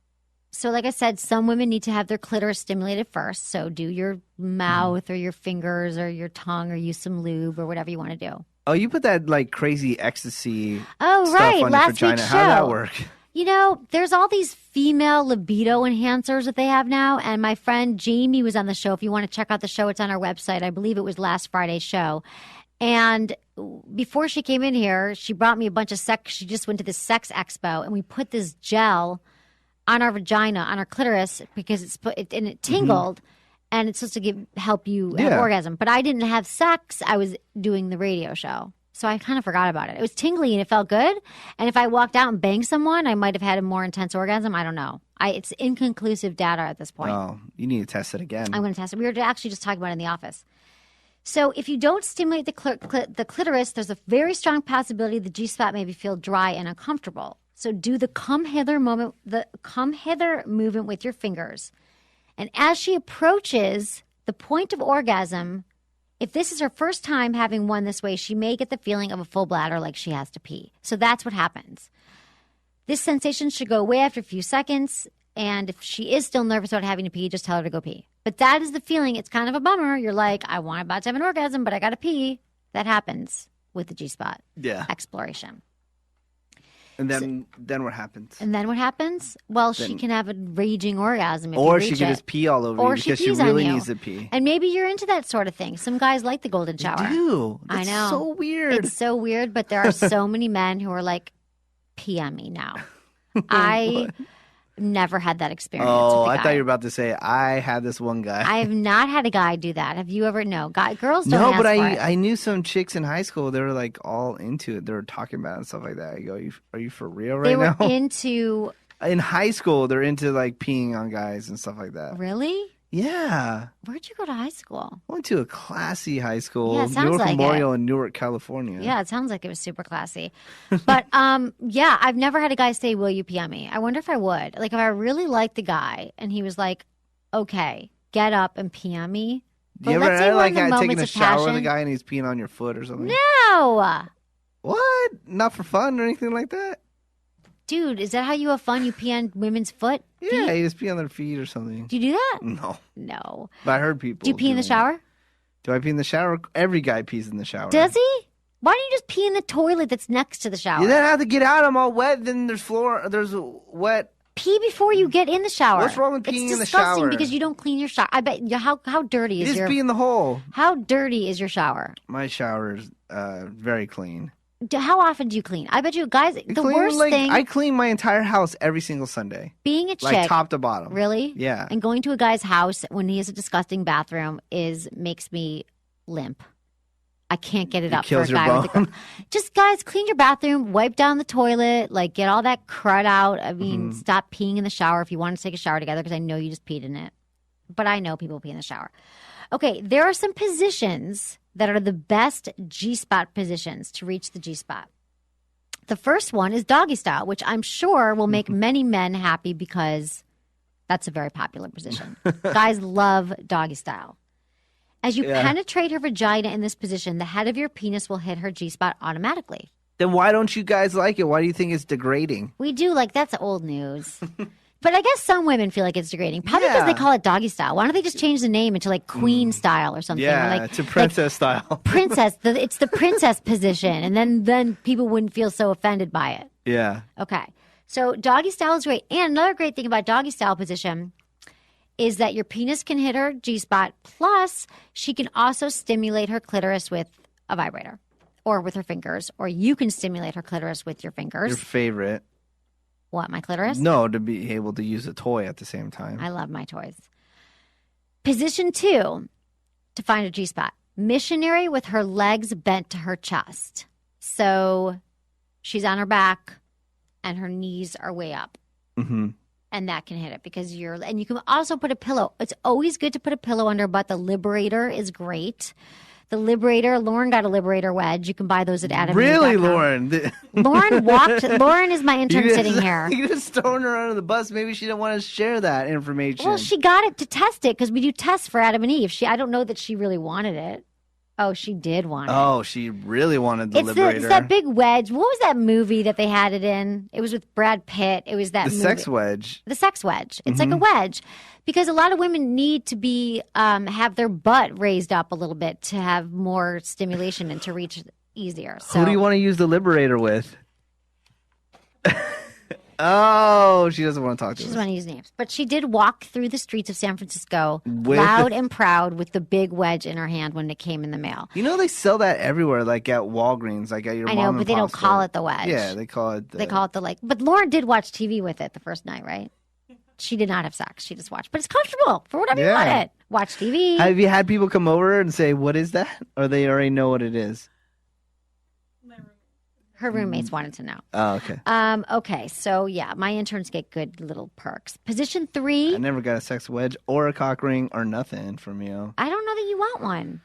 So like I said, some women need to have their clitoris stimulated first. So do your mouth or your fingers or your tongue or use some lube or whatever you want to do. Oh, you put that like crazy ecstasy stuff right. on Last your vagina. week's How did that show. work? You know, there's all these female libido enhancers that they have now. And my friend Jamie was on the show. If you want to check out the show, it's on our website. I believe it was last Friday's show. And before she came in here, she brought me a bunch of sex. She just went to the sex expo, and we put this gel on our vagina, on our clitoris, because it tingled, and it's supposed to help you have orgasm. But I didn't have sex. I was doing the radio show. So I kind of forgot about it. It was tingly and it felt good. And if I walked out and banged someone, I might have had a more intense orgasm. I don't know. It's inconclusive data at this point. Oh, you need to test it again. I'm going to test it. We were actually just talking about it in the office. So if you don't stimulate the clitoris, there's a very strong possibility the G-spot may feel dry and uncomfortable. So do the come hither movement with your fingers. And as she approaches the point of orgasm, if this is her first time having one this way, she may get the feeling of a full bladder, like she has to pee. So that's what happens. This sensation should go away after a few seconds. And if she is still nervous about having to pee, just tell her to go pee. But that is the feeling. It's kind of a bummer. You're like, about to have an orgasm, but I got to pee. That happens with the G-spot exploration. And then what happens? And then what happens? Well, she can have a raging orgasm if or you she reach can it. just pee all over Or you she because she pees on really you. needs to pee. And maybe you're into that sort of thing. Some guys like the golden shower. They do. I That's know. so weird. It's so weird, but there are so many men who are like, pee on me now. I never had that experience. Oh, with a I guy. thought you were about to say I had this one guy. I have not had a guy do that. Have you ever? No, girls don't. No, ask but for it. I knew some chicks in high school. They were like all into it. They were talking about it and stuff like that. I go, are you for real right They were now? into. In high school, they're into like peeing on guys and stuff like that. Really? Yeah. Where'd you go to high school? I went to a classy high school, Yeah, it sounds Newark like Memorial in Newark, California. Yeah, it sounds like it was super classy. But yeah, I've never had a guy say, "Will you pee on me?" I wonder if I would. Like if I really liked the guy and he was like, "Okay, get up and pee on me." Do you But ever let's say we're in the taking moments a of shower with a passion. guy and he's peeing on your foot or something? No, What? Not for fun or anything like that? dude, is that how you have fun? You pee on women's foot? Yeah, you just pee on their feet or something. Do you do that? No. No. But I heard people. Do you pee in the doing shower? it. Do I pee in the shower? Every guy pees in the shower. Does he? Why don't you just pee in the toilet that's next to the shower? You then have to get out. I'm all wet. Then there's wet. Pee before you get in the shower. What's wrong with peeing it's in the disgusting shower? because you don't clean your shower. I bet you how dirty You is just your pee in the hole. how dirty is your shower? My shower's very clean. How often do you clean? I bet you guys the worst thing I clean my entire house every single Sunday, being a chick, like top to bottom. really, Yeah. and going to a guy's house when he has a disgusting bathroom makes me limp. I can't get it up for a kills your guy with a bone. Just guys, clean your bathroom, wipe down the toilet, like get all that crud out. I mean, stop peeing in the shower if you want to take a shower together because I know you just peed in it. But I know people pee in the shower. Okay, there are some positions that are the best G-spot positions to reach the G-spot. The first one is doggy style, which I'm sure will make many men happy because that's a very popular position. Guys love doggy style. As you penetrate her vagina in this position, the head of your penis will hit her G-spot automatically. Then why don't you guys like it? Why do you think it's degrading? We do, like, that's old news. But I guess some women feel like it's degrading. Probably because they call it doggy style. Why don't they just change the name into, like, queen style or something? Yeah, or like, to princess style. Princess. It's the princess position. And then people wouldn't feel so offended by it. Yeah. Okay. So doggy style is great. And another great thing about doggy style position is that your penis can hit her G-spot. Plus, she can also stimulate her clitoris with a vibrator or with her fingers. Or you can stimulate her clitoris with your fingers. Your favorite. What, my clitoris? No, to be able to use a toy at the same time. I love my toys. Position 2 to find a G-spot. Missionary with her legs bent to her chest. So she's on her back and her knees are way up. Mm-hmm. And that can hit it because and you can also put a pillow. It's always good to put a pillow under her butt. The Liberator is great. The Liberator, Lauren got a Liberator wedge. You can buy those at AdamandEve.com. Really, Lauren? Lauren is my intern sitting here. You just throwing her under the bus. Maybe she didn't want to share that information. Well, she got it to test it because we do tests for Adam and Eve. I don't know that she really wanted it. Oh, she did want it. Oh, she really wanted the Liberator. It's that big wedge. What was that movie that they had it in? It was with Brad Pitt. It was that The movie. sex wedge. The sex wedge. It's like a wedge because a lot of women need to be have their butt raised up a little bit to have more stimulation and to reach easier. So Who do you want to use the Liberator with? Oh, she doesn't want to talk to she us. doesn't want to use names, but she did walk through the streets of San Francisco With- loud and proud with the big wedge in her hand when it came in the mail. You know they sell that everywhere, like at Walgreens, like at your I mom know, and but they pop don't store. call it the wedge. Yeah, they call it. They call it the like. But Lauren did watch TV with it the first night, right? She did not have sex. She just watched, but it's comfortable for whatever you want it. Watch TV. Have you had people come over and say, "What is that?" Or they already know what it is? Her roommates wanted to know. Oh, okay. Okay, so yeah, my interns get good little perks. Position 3. I never got a sex wedge or a cock ring or nothing from you. I don't know that you want one.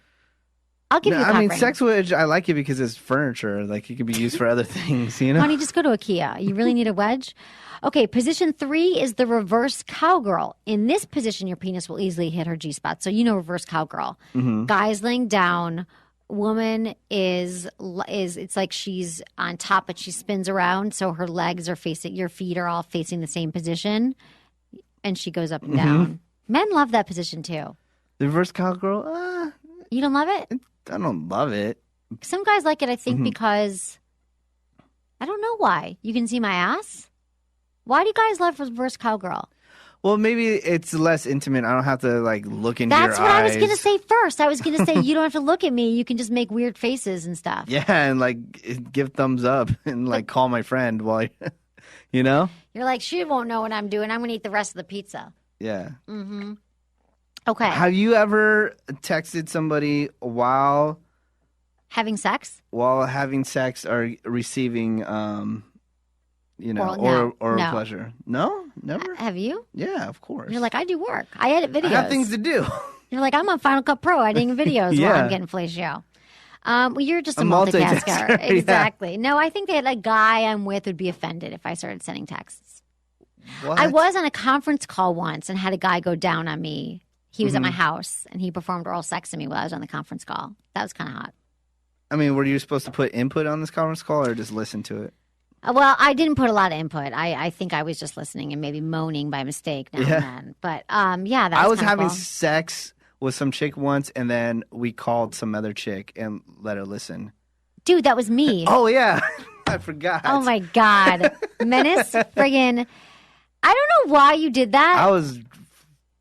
I'll give you a cock I mean, ring. sex wedge, I like it because it's furniture. Like, it can be used for other things, you know? Why don't you just go to IKEA? You really need a wedge? Okay, position 3 is the reverse cowgirl. In this position, your penis will easily hit her G-spot. So you know reverse cowgirl. Guys laying down. Woman is it's like she's on top, but she spins around. So her legs are facing, your feet are all facing the same position. And she goes up and down. Men love that position too. The reverse cowgirl, You don't love it? I don't love it. Some guys like it, I think, because I don't know why. You can see my ass. Why do guys love reverse cowgirl? Well, maybe it's less intimate. I don't have to, like, look into your eyes. That's what I was going to say first. I was going to say, you don't have to look at me. You can just make weird faces and stuff. Yeah, and, like, give thumbs up and, like, call my friend while You know? You're like, she won't know what I'm doing. I'm going to eat the rest of the pizza. Yeah. Mm-hmm. Okay. Have you ever texted somebody while having sex? While having sex or receiving, oral pleasure? No? Never? Have you? Yeah, of course. You're like, I do work. I edit videos. I have things to do. You're like, I'm on Final Cut Pro editing videos while I'm getting fellatio. Well, you're just a multitasker. Exactly. Yeah. No, I think that a guy I'm with would be offended if I started sending texts. What? I was on a conference call once and had a guy go down on me. He was at my house and he performed oral sex to me while I was on the conference call. That was kind of hot. I mean, were you supposed to put input on this conference call or just listen to it? Well, I didn't put a lot of input. I think I was just listening and maybe moaning by mistake now and then. But that I was kind of having cool. sex with some chick once, and then we called some other chick and let her listen. Dude, that was me. Oh, yeah. I forgot. Oh, my God. Menace friggin'. I don't know why you did that.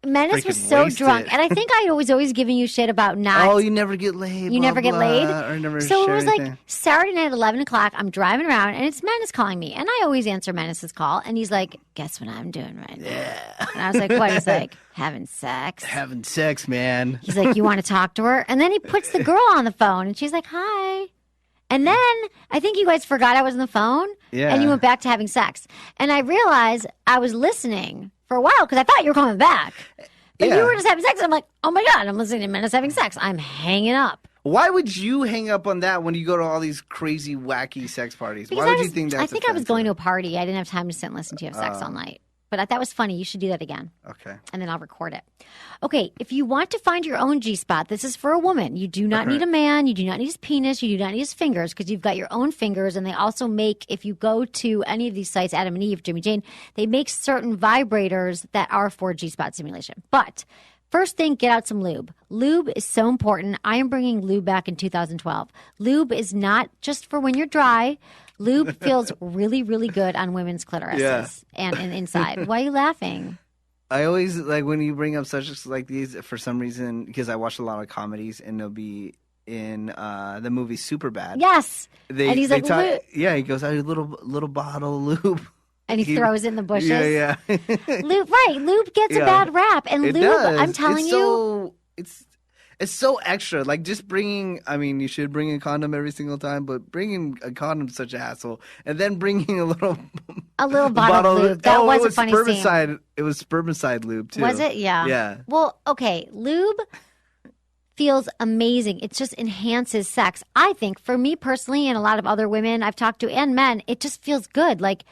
Menace was so drunk. And I think I was always giving you shit about not. Oh, you never get laid. You never get laid? Or never so it was anything. like Saturday night at 11 o'clock. I'm driving around and it's Menace calling me. And I always answer Menace's call. And he's like, guess what I'm doing right now? Yeah. And I was like, what? He's like, having sex. Having sex, man. He's like, you want to talk to her? And then he puts the girl on the phone and she's like, hi. And then I think you guys forgot I was on the phone. Yeah. And you went back to having sex. And I realized I was listening for a while because I thought you were coming back. But you were just having sex. And I'm like, oh my God, I'm listening to Menace having sex. I'm hanging up. Why would you hang up on that when you go to all these crazy, wacky sex parties? Because Why would you think that's I think I was going to a party. I didn't have time to sit and listen to you have sex all night. But that was funny. You should do that again. Okay. And then I'll record it. Okay, if you want to find your own G-spot, this is for a woman. You do not need a man. You do not need his penis. You do not need his fingers because you've got your own fingers. And they also make, if you go to any of these sites, Adam and Eve, Jimmy Jane, they make certain vibrators that are for G-spot stimulation. But first thing, get out some lube. Lube is so important. I am bringing lube back in 2012. Lube is not just for when you're dry. Lube feels really, really good on women's clitorises and inside. Why are you laughing? I always, like, when you bring up subjects like these, for some reason, because I watch a lot of comedies, and they'll be in the movie Superbad. Yes. And he's like, he goes out a little bottle of lube. And he throws it in the bushes. Yeah. Lube, right. Lube gets a bad rap. And it lube, does. I'm telling you. It's so extra. Like, just bringing, I mean, you should bring a condom every single time, but bringing a condom is such a hassle. And then bringing a little bottle of lube. That was a funny scene. It was spermicide lube, too. Was it? Yeah. Yeah. Well, okay. Lube feels amazing. It just enhances sex. I think, for me personally, and a lot of other women I've talked to and men, it just feels good. Like,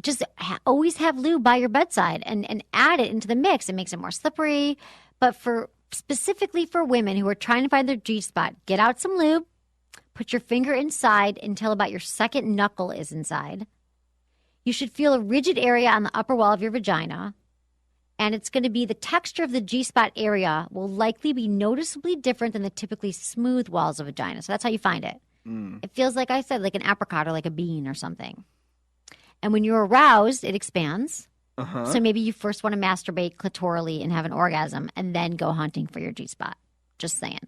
just always have lube by your bedside and add it into the mix. It makes it more slippery. But specifically for women who are trying to find their G-spot, get out some lube, put your finger inside until about your second knuckle is inside. You should feel a rigid area on the upper wall of your vagina. And it's going to be the texture of the G-spot area will likely be noticeably different than the typically smooth walls of vagina. So that's how you find it. It feels, like I said, like an apricot or like a bean or something. And when you're aroused, it expands. So maybe you first want to masturbate clitorally and have an orgasm and then go hunting for your G-spot. Just saying.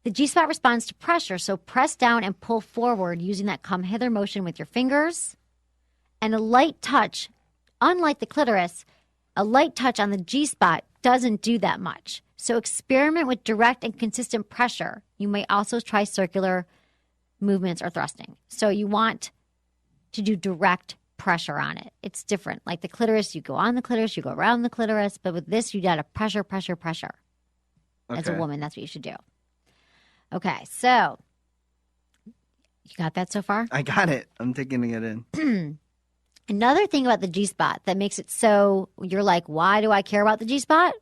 The G-spot responds to pressure, so press down and pull forward using that come hither motion with your fingers. And a light touch, unlike the clitoris, a light touch on the G-spot doesn't do that much. So experiment with direct and consistent pressure. You may also try circular movements or thrusting. So you want to do direct pressure on it. It's different. Like the clitoris, you go on the clitoris, you go around the clitoris. But with this, you got to pressure. As a woman, that's what you should do. Okay, so you got that so far? I got it. I'm taking it in. Another thing about the G-spot that makes it so you're like, why do I care about the G-spot?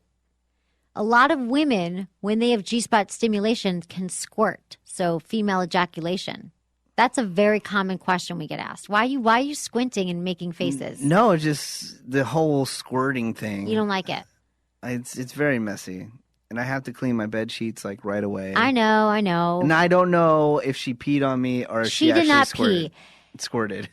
A lot of women, when they have G-spot stimulation, can squirt. So female ejaculation. That's a very common question we get asked. Why are you squinting and making faces? No, just the whole squirting thing. You don't like it? It's very messy. And I have to clean my bed sheets like right away. I know. And I don't know if she peed on me or if she did not actually pee. Squirted.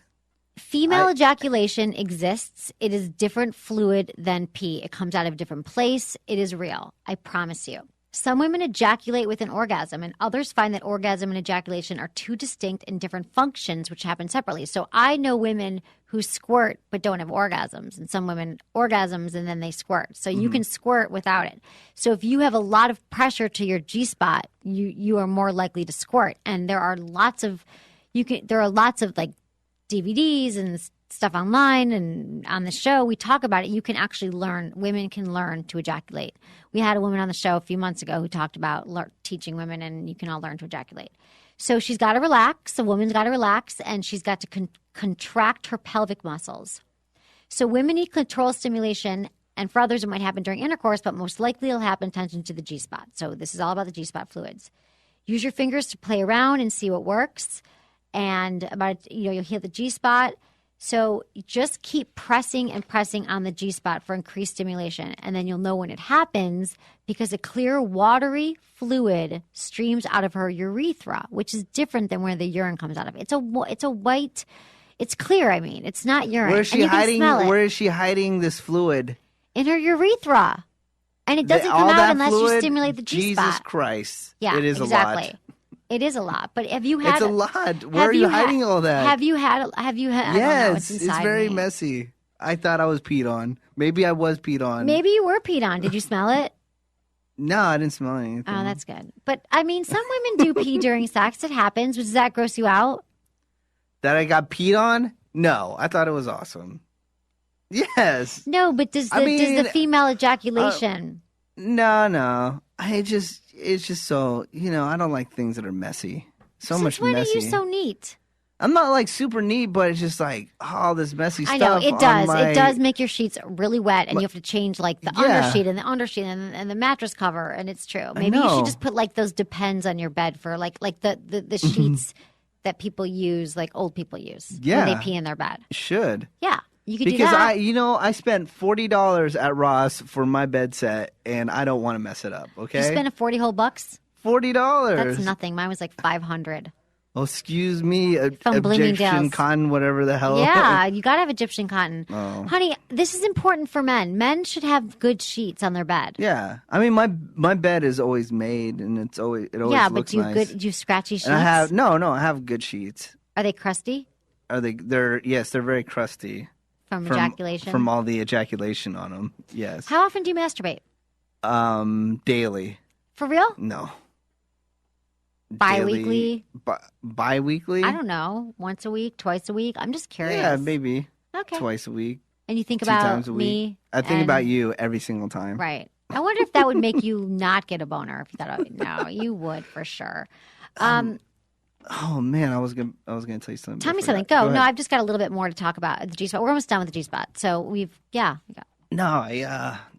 Female ejaculation exists. It is different fluid than pee. It comes out of a different place. It is real. I promise you. Some women ejaculate with an orgasm, and others find that orgasm and ejaculation are two distinct and different functions which happen separately. So I know women who squirt but don't have orgasms, and some women orgasms and then they squirt. So you can squirt without it. So if you have a lot of pressure to your G-spot, you are more likely to squirt. And there are lots of like DVDs and stuff online and on the show. We talk about it. You can actually women can learn to ejaculate. We had a woman on the show a few months ago who talked about teaching women, and you can all learn to ejaculate. So she's got to relax. A woman's got to relax, and she's got to contract her pelvic muscles. So women need control stimulation, and for others it might happen during intercourse, but most likely it'll happen tension to the G-spot. So this is all about the G-spot fluids. Use your fingers to play around and see what works. And you'll hit the G-spot. So just keep pressing and pressing on the G-spot for increased stimulation. And then you'll know when it happens because a clear, watery fluid streams out of her urethra, which is different than where the urine comes out of. It's a white, it's clear, I mean. It's not urine. Where is she hiding? Where is she hiding this fluid? In her urethra. And it doesn't come out unless you stimulate the G-spot. Jesus Christ. Yeah, it is exactly. a lot. It is a lot, but have you had? It's a lot. Where are you hiding all that? Have you had? Yes, it's very messy. I thought I was peed on. Maybe I was peed on. Maybe you were peed on. Did you smell it? No, I didn't smell anything. Oh, that's good. But I mean, some women do pee during sex. It happens. Does that gross you out? That I got peed on? No, I thought it was awesome. Yes. No, but does the female ejaculation? No. It's just so, I don't like things that are messy. So Since much when messy. Are you so neat? I'm not like super neat, but it's just like all this messy stuff. I know it does. It does make your sheets really wet, and you have to change like the undersheet and the undersheet and the mattress cover. And it's true. Maybe you should just put like those Depends on your bed for like the sheets that people use, like old people use when they pee in their bed. Should. Yeah. You could because do that. I spent $40 at Ross for my bed set, and I don't want to mess it up. Okay, you spent $40 whole bucks. $40. That's nothing. Mine was like $500. Oh, excuse me, From Egyptian cotton, whatever the hell. Yeah, you gotta have Egyptian cotton, honey. This is important for men. Men should have good sheets on their bed. Yeah, I mean my bed is always made, and it always looks nice. Do you have scratchy sheets? And I have good sheets. Are they crusty? They're very crusty. From ejaculation? From all the ejaculation on them, yes. How often do you masturbate? Daily. For real? No. Bi-weekly? Bi-weekly? I don't know. Once a week? Twice a week? I'm just curious. Yeah, maybe. Okay. Twice a week. And you think 2 about times a week. me? I think about you every single time. Right. I wonder if that would make you not get a boner. If you thought, no, you would for sure. Oh man, I was gonna tell you something. Tell me something. Go. No, I've just got a little bit more to talk about the G-spot. We're almost done with the G-spot. So we got. No,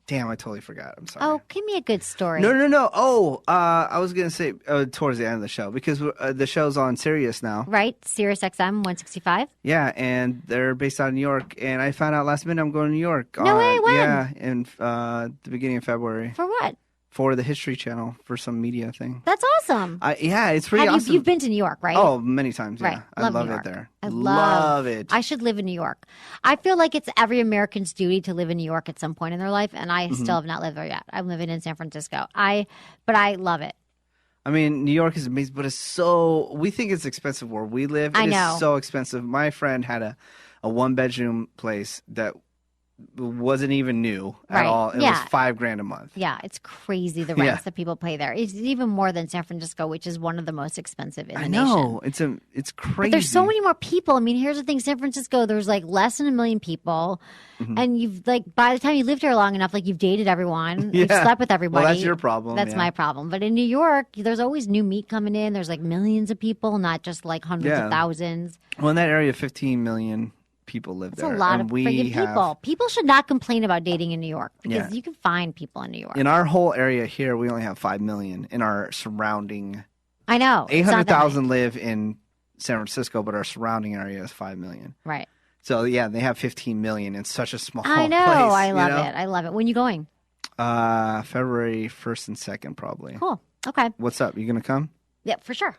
damn, I totally forgot. I'm sorry. Oh, give me a good story. No. Oh, I was gonna say towards the end of the show because the show's on Sirius now. Right, Sirius XM 165. Yeah, and they're based out of New York. And I found out last minute I'm going to New York. No way. When? Yeah, in the beginning of February. For what? For the History Channel for some media thing. That's awesome. Yeah, it's pretty awesome. You've been to New York, right? Oh, many times. Yeah, right. I love it there. I love it. I should live in New York. I feel like it's every American's duty to live in New York at some point in their life, and I still have not lived there yet. I'm living in San Francisco. But I love it. I mean, New York is amazing, but we think it's expensive where we live. I know. It is so expensive. My friend had a 1-bedroom place that wasn't even new at all. It was $5,000 a month. Yeah, it's crazy the rents that people pay there. It's even more than San Francisco, which is one of the most expensive in the nation. I know. It's crazy. But there's so many more people. I mean, here's the thing: San Francisco, there's like less than 1 million people, and you've like by the time you lived here long enough, like you've dated everyone, you've slept with everybody. Well, that's your problem. That's my problem. But in New York, there's always new meat coming in. There's like millions of people, not just like hundreds of thousands. Well, in that area, 15 million people live there. That's a lot of friggin' people. People should not complain about dating in New York because you can find people in New York. In our whole area here, we only have 5 million in our surrounding. I know. 800,000 live in San Francisco, but our surrounding area is 5 million. Right. So yeah, they have 15 million in such a small I know. place. I love it. I love it. When are you going? February 1st and 2nd, probably. Cool. Okay. What's up? You gonna come? Yeah, for sure.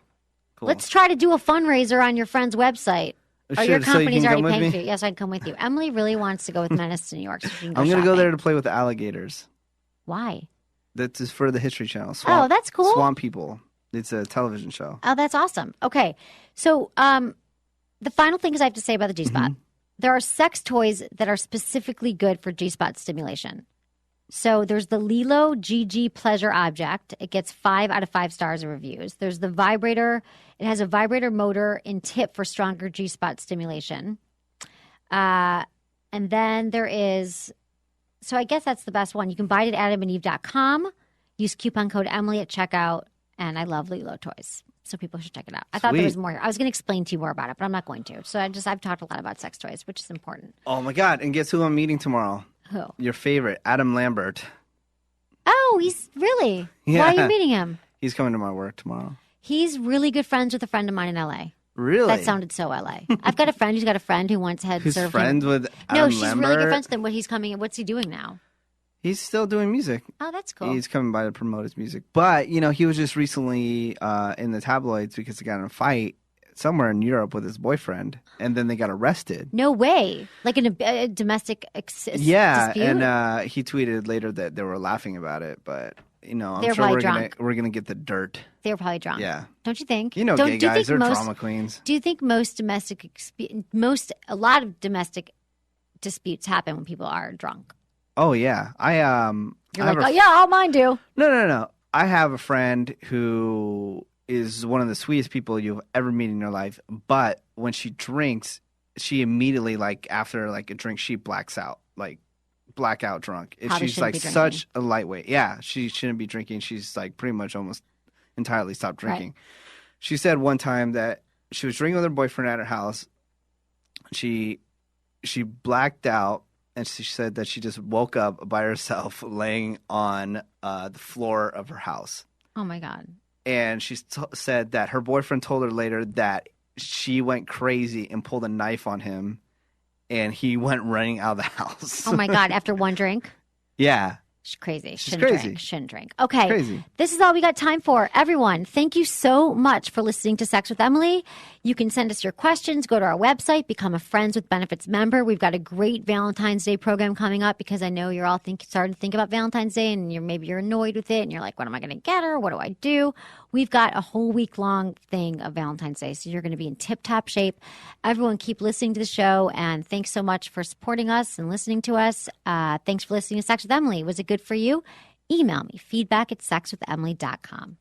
Cool. Let's try to do a fundraiser on your friend's website. Your company's so already paying for you. Yes, I'd come with you. Emily really wants to go with Menace to New York. So I'm going to go there to play with the alligators. Why? That is for the History Channel. Oh, that's cool. Swamp People. It's a television show. Oh, that's awesome. Okay. So the final things I have to say about the G-spot. There are sex toys that are specifically good for G-spot stimulation. So there's the Lilo GG Pleasure Object. It gets 5 out of 5 stars of reviews. There's the vibrator. It has a vibrator motor and tip for stronger G-spot stimulation. And then there is, so I guess that's the best one. You can buy it at adamandeve.com. Use coupon code Emily at checkout. And I love Lilo toys. So people should check it out. I thought there was more here. I was going to explain to you more about it, but I'm not going to. So I've talked a lot about sex toys, which is important. Oh, my God. And guess who I'm meeting tomorrow? Who? Your favorite, Adam Lambert. Oh, he's really? Yeah. Why are you meeting him? He's coming to my work tomorrow. He's really good friends with a friend of mine in L.A. Really? That sounded so L.A. I've got a friend who's got a friend who once had Who's served friends him. with Adam No, she's Lambert? really good friends with him. He's coming. What's he doing now? He's still doing music. Oh, that's cool. He's coming by to promote his music. But, he was just recently in the tabloids because he got in a fight somewhere in Europe with his boyfriend, and then they got arrested. No way. Like in a domestic dispute? And he tweeted later that they were laughing about it, but, I'm sure we're gonna get the dirt. They were probably drunk. Yeah. Don't you think? Gay guys, they're drama queens. Do you think a lot of domestic disputes happen when people are drunk? Oh, yeah. You're like, yeah, all mine do. No. I have a friend who is one of the sweetest people you've ever met in your life. But when she drinks, she immediately, after a drink, she blacks out, blackout drunk. She's such a lightweight. Yeah, she shouldn't be drinking. She's pretty much almost entirely stopped drinking. Right. She said one time that she was drinking with her boyfriend at her house. She blacked out. And she said that she just woke up by herself laying on the floor of her house. Oh, my God. And she said that her boyfriend told her later that she went crazy and pulled a knife on him, and he went running out of the house. Oh, my God. After one drink? Yeah. She's crazy. She's crazy. Shouldn't drink. Okay. Crazy. This is all we got time for. Everyone, thank you so much for listening to Sex with Emily. You can send us your questions. Go to our website. Become a Friends with Benefits member. We've got a great Valentine's Day program coming up because I know you're all starting to think about Valentine's Day and maybe you're annoyed with it and you're like, what am I going to get her? What do I do? We've got a whole week-long thing of Valentine's Day, so you're going to be in tip-top shape. Everyone, keep listening to the show, and thanks so much for supporting us and listening to us. Thanks for listening to Sex with Emily. Was it good for you? Email me, feedback@sexwithemily.com.